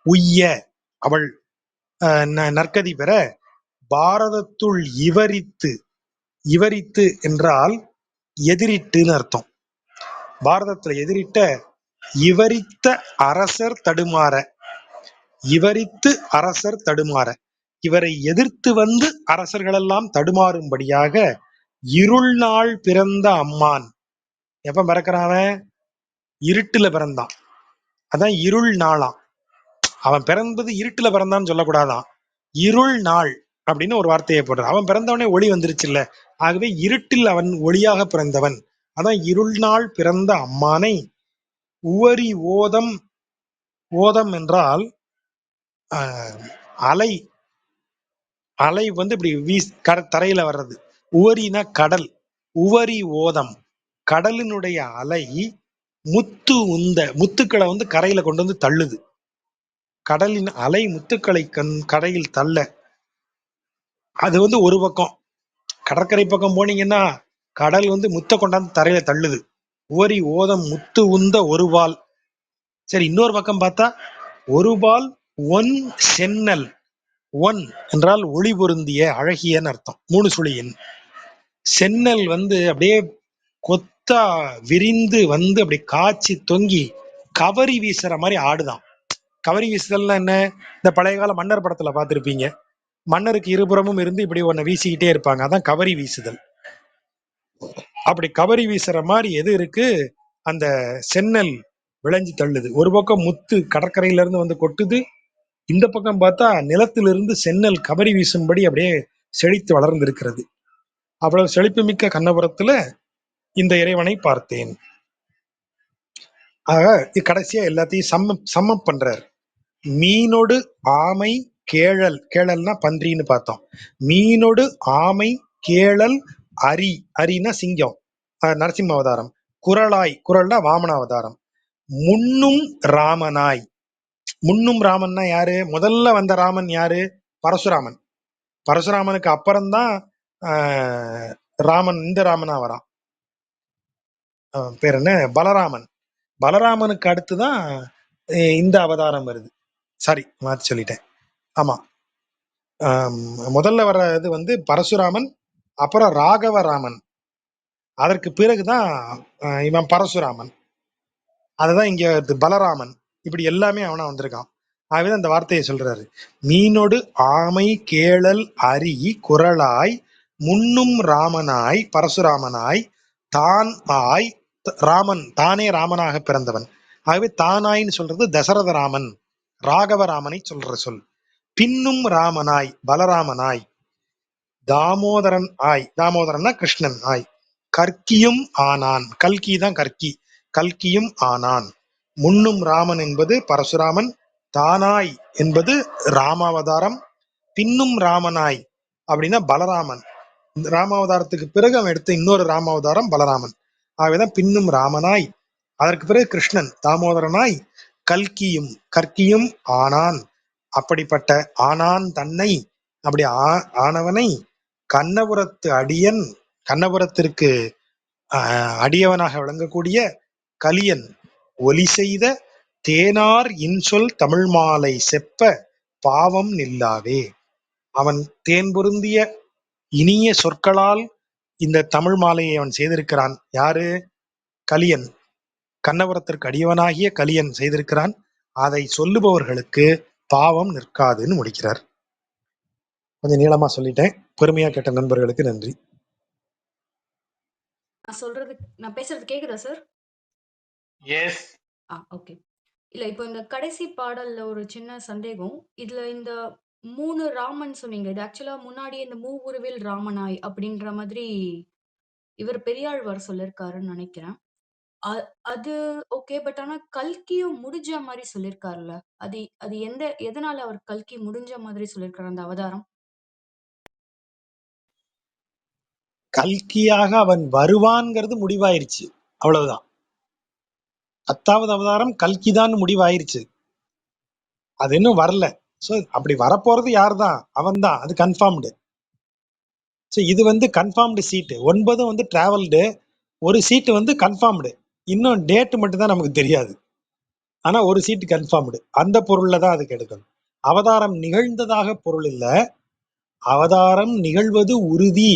உய்ய, அவள் நற்கதி பெற பாரதத்துள் இவரித்து. இவரித்து என்றால் எதிரிட்டுன்னு அர்த்தம். பாரதத்துல எதிரிட்ட இவரித்த அரசர் தடுமாற, இவரித்து அரசர் தடுமாற, இவரை எதிர்த்து வந்து அரசர்கள் எல்லாம் தடுமாறும்படியாக இருள் நாள் பிறந்த அம்மான். எப்ப பிறக்கிறான்? இருட்டுல பிறந்தான், அதான் இருள் நாளாம். அவன் பிறந்தது இருட்டுல பிறந்தான்னு சொல்லக்கூடாதான், இருள் நாள் அப்படின்னு ஒரு வார்த்தையை போடுற. அவன் பிறந்தவனே ஒளி வந்துருச்சு இல்ல, ஆகவே இருட்டில் அவன் ஒளியாக பிறந்தவன். அதான் இருள் நாள் பிறந்த அம்மானை உவரி ஓதம். ஓதம் என்றால் அலை. அலை வந்து இப்படி தரையில வர்றது. உவரினா கடல். உவரி ஓதம், கடலினுடைய அலை முத்து உந்த, முத்துக்களை வந்து கரையில கொண்டு வந்து தள்ளுது. கடலின் அலை முத்துக்களை கரையில் தள்ள, அது வந்து ஒரு பக்கம். கடற்கரை பக்கம் போனீங்கன்னா கடல் வந்து முத்த கொண்டாந்து தரையில தள்ளுது. உவரி ஓதம் முத்து உந்த ஒருபால். சரி, இன்னொரு பக்கம் பார்த்தா ஒருபால் ஒன் சென்னல். ஒன் என்றால் ஒளி பொருந்திய அழகியன்னு அர்த்தம். 3 சுழியின். சென்னல் வந்து அப்படியே கொத்தா விரிந்து வந்து அப்படி காய்ச்சி தொங்கி கவரி வீசுற மாதிரி ஆடுதான். கவரி வீசுதல்னா என்ன? இந்த பழைய கால மன்னர் படத்துல பார்த்திருப்பீங்க, மன்னருக்கு இருபுறமும் இருந்து இப்படி ஒன்ன வீசிக்கிட்டே இருப்பாங்க, அதான் கவரி வீசுதல். அப்படி கவரி வீசுற மாதிரி எது இருக்கு? அந்த சென்னல் விளைஞ்சு தள்ளுது. ஒரு பக்கம் முத்து கடற்கரையில இருந்து வந்து கொட்டுது, இந்த பக்கம் பார்த்தா நிலத்திலிருந்து சென்னல் கவரி வீசும்படி அப்படியே செழித்து வளர்ந்து இருக்கிறது. அவ்வளவு செழிப்பு மிக்க கண்ணபுரத்துல இந்த இறைவனை பார்த்தேன். ஆக கடைசியா எல்லாத்தையும் சம்ம பண்றார். மீனோடு ஆமை கேழல். கேழல்னா பன்றின்னு பார்த்தோம். மீனோடு ஆமை கேழல் அரி. அரினா சிங்கம், நரசிம்ம அவதாரம். குரலாய், குரல்னா வாமன அவதாரம். முன்னும் ராமனாய். முன்னும் ராமன்னா யாரு? முதல்ல வந்த ராமன் யாரு? பரசுராமன். பரசுராமனுக்கு அப்புறம்தான் ராமன் இந்த ராமனா வரான். பேர் என்ன, பலராமன். பலராமனுக்கு அடுத்துதான் இந்த அவதாரம் வருது. சாரி, மாத்தி சொல்லிட்டேன். ஆமா. ஆம், முதல்ல வர இது வந்து பரசுராமன், அப்புறம் ராகவராமன், அதற்கு பிறகுதான் இவன் பரசுராமன். அதுதான் இங்க வருது, பலராமன். இப்படி எல்லாமே அவனா வந்திருக்கான். ஆகவே அந்த வார்த்தையை சொல்றாரு. மீனொடு ஆமை கேளல் அரி குரலாய் முன்னும் ராமனாய் பரசுராமனாய் தான் ஆய் ராமன் தானே ராமனாக பிறந்தவன். ஆகவே தானாய்ன்னு சொல்றது தசரத ராமன், ராகவராமனை சொல்ற சொல். பின்னும் ராமனாய் பலராமனாய், தாமோதரன் ஆய், தாமோதரன்னா கிருஷ்ணன் ஆய், கற்கியும் ஆனான், கல்கி தான் கற்கி, கல்கியும் ஆனான். முன்னும் ராமன் என்பது பரசுராமன், தானாய் என்பது ராமாவதாரம், பின்னும் ராமனாய் அப்படின்னா பலராமன். ராமாவதாரத்துக்கு பிறகு அவன் எடுத்த இன்னொரு ராமாவதாரம் பலராமன். ஆகவேதான் பின்னும் ராமனாய், அதற்கு பிறகு கிருஷ்ணன் தாமோதரனாய், கல்கியும் கற்கியும் ஆனான். அப்படிப்பட்ட ஆனான் தன்னை, அப்படி ஆனவனை கண்ணபுரத்து அடியன், கண்ணபுரத்திற்கு அடியவனாக விளங்கக்கூடிய கலியன் ஒலி செய்த தேனார் இன்சொல் தமிழ் மாலை செப்ப பாவம் நில்லாவே. அவன் தேன் பொருந்திய இனிய சொற்களால் இந்த தமிழ் மாலையை அவன் செய்திருக்கிறான். யாரு? கலியன், கண்ணபுரத்திற்கு அடியவனாகிய கலியன் செய்திருக்கிறான். அதை சொல்லுபவர்களுக்கு பாவம் நிற்காதுன்னு முடிக்கிறார். கொஞ்சம் நீளமா சொல்லிட்டேன். பொறுமையா கேட்ட நண்பர்களுக்கு நன்றி. நான் பேசுறது கேக்குதா சார்? எஸ். ஓகே. இல்ல, இப்போ இந்த கடைசி பாடல்ல ஒரு சின்ன சந்தேகம். இதுல இந்த 3 ராமன் சொன்னீங்க. இது ஆக்சுவலா முன்னாடியே இந்த மூவுருவில் ராமனாய் அப்படின்ற மாதிரி இவர் பெரியாழ்வார் சொல்லியிருக்காருன்னு நினைக்கிறேன். அது ஓகே. பட் ஆனா கல்கியும் முடிஞ்ச மாதிரி சொல்லியிருக்காருல்ல. அது அது எதனால அவர் கல்கி முடிஞ்ச மாதிரி சொல்லியிருக்காரு அந்த அவதாரம்? கல்கியாக அவன் வருவான்ங்கிறது முடிவாயிருச்சு, அவ்வளவுதான். 10வது அவதாரம் கல்கிதான் முடிவாயிருச்சு, அது இன்னும் வரல. ஸோ அப்படி வரப்போறது யார் தான்? அவன் தான், அது கன்ஃபார்ம்டு. ஸோ இது வந்து கன்ஃபார்ம்டு சீட்டு. 9 வந்து டிராவல்டு, ஒரு சீட்டு வந்து கன்ஃபார்ம்டு. இன்னும் டேட் மட்டும் தான் நமக்கு தெரியாது. ஆனா ஒரு சீட்டு கன்ஃபார்ம்டு. அந்த பொருள்ல தான் அதுக்கு எடுக்கணும். அவதாரம் நிகழ்ந்ததாக பொருள் இல்லை, அவதாரம் நிகழ்வது உறுதி,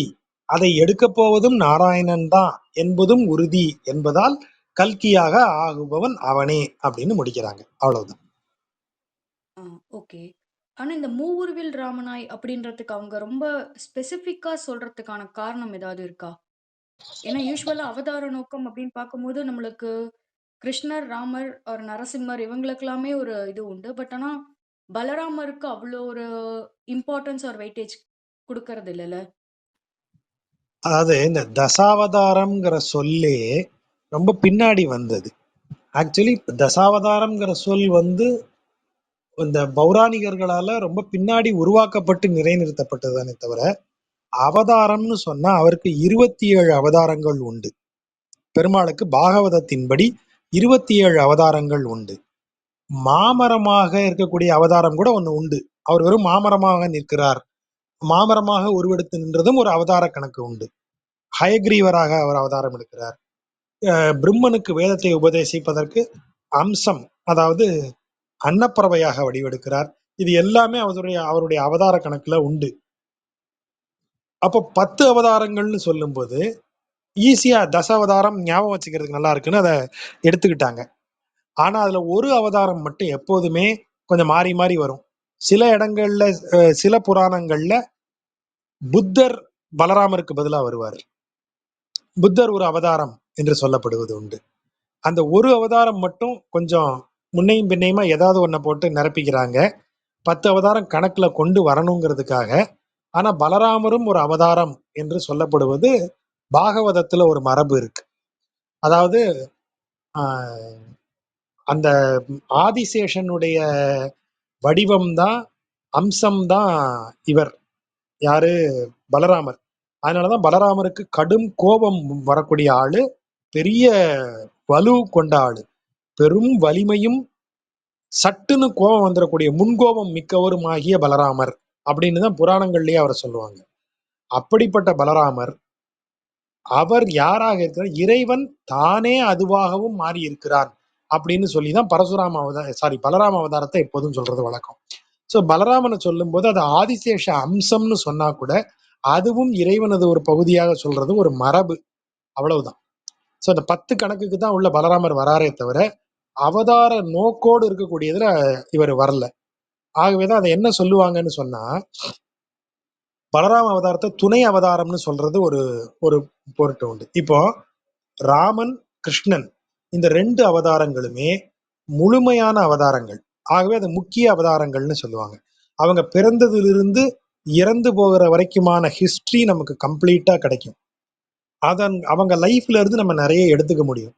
அதை எடுக்க போவதும் நாராயணன் தான் என்பதும் உறுதி என்பதால் கல்கியாக ஆகுபவன் அவனே அப்படின்னு முடிக்கிறாங்க. அவ்வளவுதான். ஓகே. ஆனா இந்த மூவுருவில் ராமனாய் அப்படின்றதுக்கு அவங்க ரொம்ப ஸ்பெசிஃபிக்கா சொல்றதுக்கான காரணம் ஏதாவது இருக்கா? ஏன்னா யூசுவலா அவதார நோக்கம் அப்படின்னு பார்க்கும்போது நம்மளுக்கு கிருஷ்ணர், ராமர் ஒரு நரசிம்மர் இவங்களுக்கெல்லாமே ஒரு இது உண்டு. பட் ஆனா பலராமருக்கு அவ்வளோ ஒரு இம்பார்ட்டன்ஸ் ஒரு வெயிட்டேஜ் கொடுக்கறது இல்லைல்ல. அதாவது இந்த தசாவதாரம்ங்கிற சொல்லே ரொம்ப பின்னாடி வந்தது. ஆக்சுவலி தசாவதாரம்ங்கிற சொல் வந்து இந்த பௌராணிகர்களால ரொம்ப பின்னாடி உருவாக்கப்பட்டு நிலைநிறுத்தப்பட்டதுதானே தவிர, அவதாரம்னு சொன்னா அவருக்கு 27 அவதாரங்கள் உண்டு. பெருமாளுக்கு பாகவதத்தின்படி 27 அவதாரங்கள் உண்டு. மாமரமாக இருக்கக்கூடிய அவதாரம் கூட ஒண்ணு உண்டு. அவர் வெறும் மாமரமாக நிற்கிறார், மாமரமாக உருவெடுத்து நின்றதும் ஒரு அவதார கணக்கு உண்டு. ஹயக்ரீவராக அவர் அவதாரம் எடுக்கிறார். பிரம்மனுக்கு வேதத்தை உபதேசிப்பதற்கு அம்சம், அதாவது அன்னப்பறவையாக வடிவெடுக்கிறார். இது எல்லாமே அவருடைய அவதார கணக்குல உண்டு. அப்போ 10 அவதாரங்கள்னு சொல்லும்போது ஈஸியா தசாவதாரம் ஞாபகம் வச்சுக்கிறதுக்கு நல்லா இருக்குன்னு அதை எடுத்துக்கிட்டாங்க. ஆனா அதுல ஒரு அவதாரம் மட்டும் எப்போதுமே கொஞ்சம் மாறி மாறி வரும். சில இடங்கள்ல சில புராணங்கள்ல புத்தர் பலராமருக்கு பதிலா வருவார். புத்தர் ஒரு அவதாரம் என்று சொல்லப்படுவது உண்டு. அந்த ஒரு அவதாரம் மட்டும் கொஞ்சம் முன்னையும் பின்னையுமா ஏதாவது ஒன்றை போட்டு நிரப்பிக்கிறாங்க, 10 அவதாரம் கணக்குல கொண்டு வரணுங்கிறதுக்காக. ஆனா பலராமரும் ஒரு அவதாரம் என்று சொல்லப்படுவது பாகவதத்துல ஒரு மரபு இருக்கு. அதாவது அந்த ஆதிசேஷனுடைய வடிவம்தான், அம்சம்தான் இவர், யாரு? பலராமர். அதனாலதான் பலராமருக்கு கடும் கோபம் வரக்கூடிய ஆளு, பெரிய வலு கொண்ட ஆளு, பெரும் வலிமையும் சட்டுன்னு கோபம் வந்துடக்கூடிய முன்கோபம் மிக்கவரும் ஆகிய பலராமர் அப்படின்னு தான் புராணங்கள்லயே அவரை சொல்லுவாங்க. அப்படிப்பட்ட பலராமர் அவர் யாராக இருக்கிறார்? இறைவன் தானே அதுவாகவும் மாறி இருக்கிறான் அப்படின்னு சொல்லிதான் பலராம அவதாரத்தை எப்போதும் சொல்றது வழக்கம். சோ பலராமனை சொல்லும் போது அது ஆதிசேஷ அம்சம்னு சொன்னா கூட அதுவும் இறைவனது ஒரு பகுதியாக சொல்றது ஒரு மரபு, அவ்வளவுதான். சோ அந்த 10 கணக்குக்கு தான் உள்ள பலராமர் வராரே தவிர அவதார நோக்கோடு இருக்கக்கூடியதுல இவர் வரல. ஆகவேதான் அதை என்ன சொல்லுவாங்கன்னு சொன்னா, பலராம அவதாரத்தை துணை அவதாரம்னு சொல்றது ஒரு ஒரு பொருட்டு உண்டு. இப்போ ராமன், கிருஷ்ணன் இந்த 2 அவதாரங்களுமே முழுமையான அவதாரங்கள். ஆகவே அது முக்கிய அவதாரங்கள்னு சொல்லுவாங்க. அவங்க பிறந்ததிலிருந்து இறந்து போகிற வரைக்குமான ஹிஸ்டரி நமக்கு கம்ப்ளீட்டா கிடைக்கும். அவங்க லைஃப்ல இருந்து நம்ம நிறைய எடுத்துக்க முடியும்.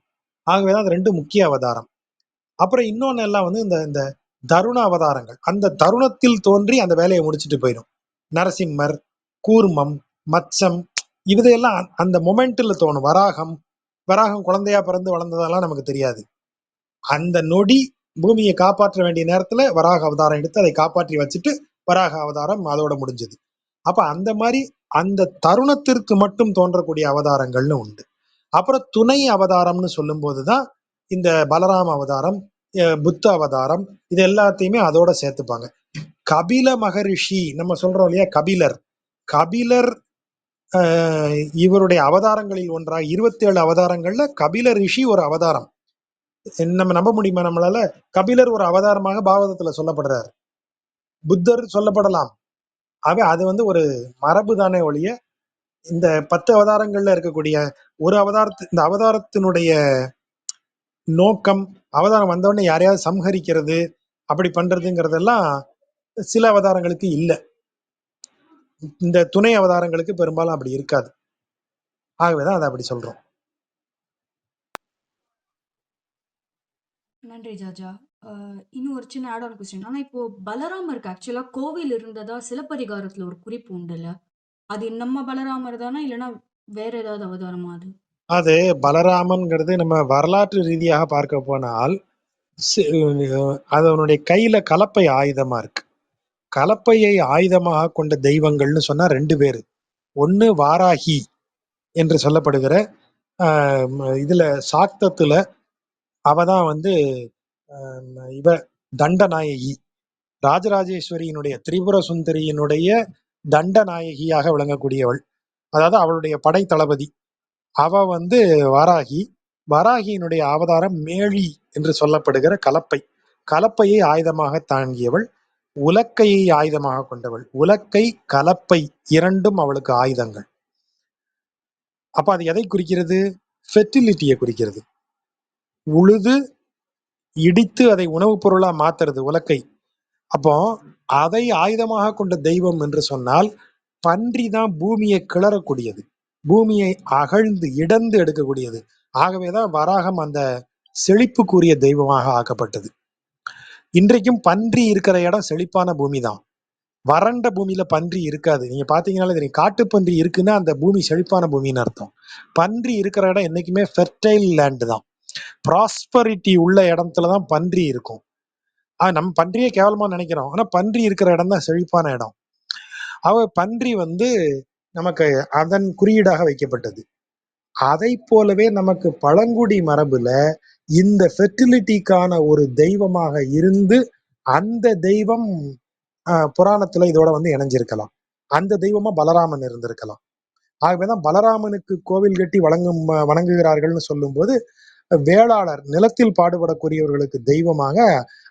ஆகவேதான் அது 2 முக்கிய அவதாரம். அப்புறம் இன்னொன்னு எல்லாம் வந்து இந்த இந்த தருண அவதாரங்கள். அந்த தருணத்தில் தோன்றி அந்த வேலையை முடிச்சுட்டு போயிடும். நரசிம்மர், கூர்மம், மத்சம் இதெல்லாம் அந்த மொமெண்ட்ல தோணும். வராகம் குழந்தையா பிறந்து வளர்ந்ததெல்லாம் நமக்கு தெரியாது. அந்த நொடி பூமியை காப்பாற்ற வேண்டிய நேரத்துல வராக அவதாரம் எடுத்து அதை காப்பாற்றி வச்சுட்டு வராக அவதாரம் அதோட முடிஞ்சது. அப்ப அந்த மாதிரி அந்த தருணத்திற்கு மட்டும் தோன்றக்கூடிய அவதாரங்கள்னு உண்டு. அப்புறம் துணை அவதாரம்னு சொல்லும் போதுதான் இந்த பலராம அவதாரம், புத்த அவதாரம் இது எல்லாத்தையுமே அதோட சேர்த்துப்பாங்க. கபில மகரிஷி நம்ம சொல்றோம் இல்லையா, கபிலர் இவருடைய அவதாரங்களில் ஒன்றாக 27 அவதாரங்கள்ல கபில ரிஷி ஒரு அவதாரம். நம்ம நம்ப முடியுமா நம்மளால? கபிலர் ஒரு அவதாரமாக பாகவதத்துல சொல்லப்படுறாரு, புத்தர் சொல்லப்படலாம். ஆக அது வந்து ஒரு மரபு தானே ஒழிய இந்த 10 அவதாரங்கள்ல இருக்கக்கூடிய ஒரு இந்த அவதாரத்தினுடைய நோக்கம், அவதாரம் வந்தவொடனே யாரையாவது சம்ஹரிக்கிறது அப்படி பண்றதுங்கிறதெல்லாம் சில அவதாரங்களுக்கு இல்ல. இந்த துணை அவதாரங்களுக்கு பெரும்பாலும் அப்படி இருக்காது. ஆகவேதான் அதை அப்படி சொல்றோம். நன்றி ஜாஜா. இன்னும் ஒரு சின்ன ஆட் ஆன் கொஸ்டின். ஆனா இப்போ பலராமருக்கு ஆக்சுவலா கோவில் இருந்ததா சிலப்பதிகாரத்துல ஒரு குறிப்பு உண்டுல்ல? அது நம்ம பலராமர் தானா? இல்லைன்னா வேற ஏதாவது அவதாரமா அது? அது பலராமன்கிறது நம்ம வரலாற்று ரீதியாக பார்க்க போனால் அதனுடைய கையில கலப்பை ஆயுதமா இருக்கு. கலப்பையை ஆயுதமாக கொண்ட தெய்வங்கள்னு சொன்னா 2 பேரு. ஒண்ணு வாராகி என்று சொல்லப்படுகிற இதுல சாக்தத்துல அவதான் வந்து இவ தண்டநாயகி, ராஜராஜேஸ்வரியினுடைய திரிபுர சுந்தரியினுடைய தண்டநாயகியாக விளங்கக்கூடியவள். அதாவது அவளுடைய படை தளபதி. அவ வந்து வராகியினுடைய அவதாரம் மேழி என்று சொல்லப்படுகிற கலப்பையை ஆயுதமாக தாங்கியவள், உலக்கையை ஆயுதமாக கொண்டவள். உலக்கை, கலப்பை இரண்டும் அவளுக்கு ஆயுதங்கள். அப்ப அது எதை குறிக்கிறது? ஃபெர்டிலிட்டியை குறிக்கிறது. உழுது இடித்து அதை உணவுப் பொருளா மாத்துறது உலக்கை. அப்போ அதை ஆயுதமாக கொண்ட தெய்வம் என்று சொன்னால் பன்றி தான் பூமியை கிளறக்கூடியது, பூமியை அகழ்ந்து இடந்து எடுக்கக்கூடியது. ஆகவேதான் வராகம் அந்த செழிப்புக்குரிய தெய்வமாக ஆக்கப்பட்டது. இன்றைக்கும் பன்றி இருக்கிற இடம் செழிப்பான பூமி தான். வறண்ட பூமியில பன்றி இருக்காது. நீங்க பாத்தீங்கன்னாலே தெரியும், காட்டு பன்றி இருக்குன்னா அந்த பூமி செழிப்பான பூமின்னு அர்த்தம். பன்றி இருக்கிற இடம் என்னைக்குமே ஃபெர்டைல் லேண்ட் தான். ப்ராஸ்பரிட்டி உள்ள இடத்துலதான் பன்றி இருக்கும். நம்ம பன்றியே கேவலமா நினைக்கிறோம், ஆனா பன்றி இருக்கிற இடம் தான் செழிப்பான இடம். பன்றி வந்து நமக்கு அதன் குறியீடாக வைக்கப்பட்டது. அதை போலவே நமக்கு பழங்குடி மரபுல இந்த ஃபெர்டிலிட்டிக்கான ஒரு தெய்வமாக இருந்து அந்த தெய்வம் புராணத்துல இதோட வந்து இணைஞ்சிருக்கலாம். அந்த தெய்வமா பலராமன் இருந்திருக்கலாம். ஆகவேதான் பலராமனுக்கு கோவில் கட்டி வணங்குகிறார்கள்னு சொல்லும் போது வேளாளர், நிலத்தில் பாடுபடக்கூடியவர்களுக்கு தெய்வமாக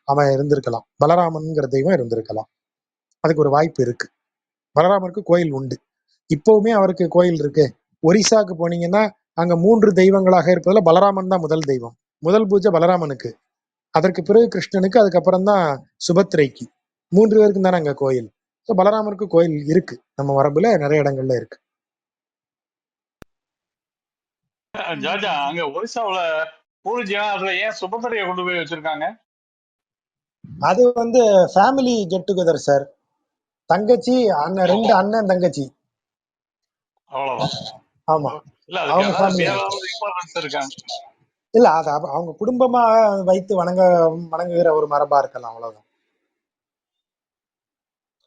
அவன் இருந்திருக்கலாம், பலராமன்ங்கிற தெய்வம் இருந்திருக்கலாம். அதுக்கு ஒரு வாய்ப்பு இருக்கு. பலராமருக்கு கோயில் உண்டு, இப்பவுமே அவருக்கு கோயில் இருக்கு. ஒரிசாக்கு போனீங்கன்னா அங்க 3 தெய்வங்களாக இருப்பதுல பலராமன் தான் முதல் தெய்வம். முதல் பூஜை பலராமனுக்கு, அதற்கு பிறகு கிருஷ்ணனுக்கு, அதுக்கப்புறம் தான் சுபத்திரைக்கு. 3 பேருக்கும் தானே அங்க கோயில். ஸோ பலராமருக்கு கோயில் இருக்கு, நம்ம மரபுல நிறைய இடங்கள்ல இருக்கு. ஜாஜா, அங்க ஒரிசாவுல பூரிஜியா அதுல ஏன் சுபத்திரையை கொண்டு போய் வச்சிருக்காங்க? அது வந்து ஃபேமிலி கெட் டுகெதர் சார். தங்கச்சி அண்ணன், 2 அண்ணன் தங்கச்சி, அவ்வளவுதான். ஆமா. இல்ல அவங்க அதுக்கு ஃபேமிலி இம்பார்ட்டன்ஸ் இருக்காங்க. இல்ல, அது அவங்க குடும்பமா வைத்து வணங்குகிற ஒரு மரபா இருக்கலாம், அவ்வளவுதான்.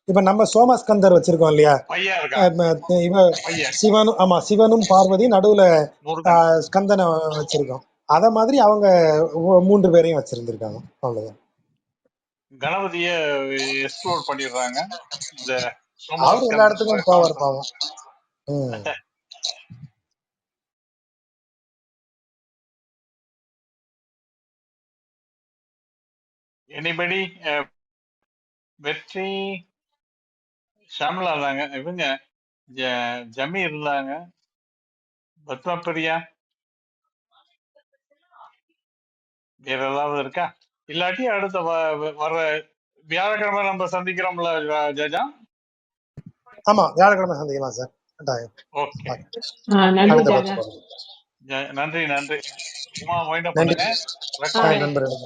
இப்ப நம்ம சோமஸ்கந்தர் வச்சிருக்கோம் இல்லையா, பையன் இருக்கான், இவ பையன் சிவனும், ஆமா, சிவனும் பார்வதி நடுவுல முருகன். ஸ்கந்தனை வச்சிருக்கோம். அத மாதிரி அவங்க 3 பேரையும் வச்சிருந்திருக்காங்க. அவ்வளவுதான். கணபதிய எக்ஸ்ப்ளோர் பண்ணிடுறாங்க இந்த அவரு எல்லா இடத்துக்கும் போவார் பாவம். எனிபடி வெற்றி ஷாம்லா இருந்தாங்க, இவங்க ஜமி இருந்தாங்க, பத்மா பிரியா, வேற ஏதாவது இருக்கா? இல்லாட்டி அடுத்த வர வியாழக்கிழமை நம்ம சந்திக்கிறோம்ல ஜஜா? ஆமா, வியாழக்கிழமை சந்திக்கலாம் சார். கட்டாயம். ஓகே, அடுத்த நன்றி. உமா வைண்ட் அப் நன்றி பண்ணுங்க. ரெக்கார்டிங் நண்பர்கள்.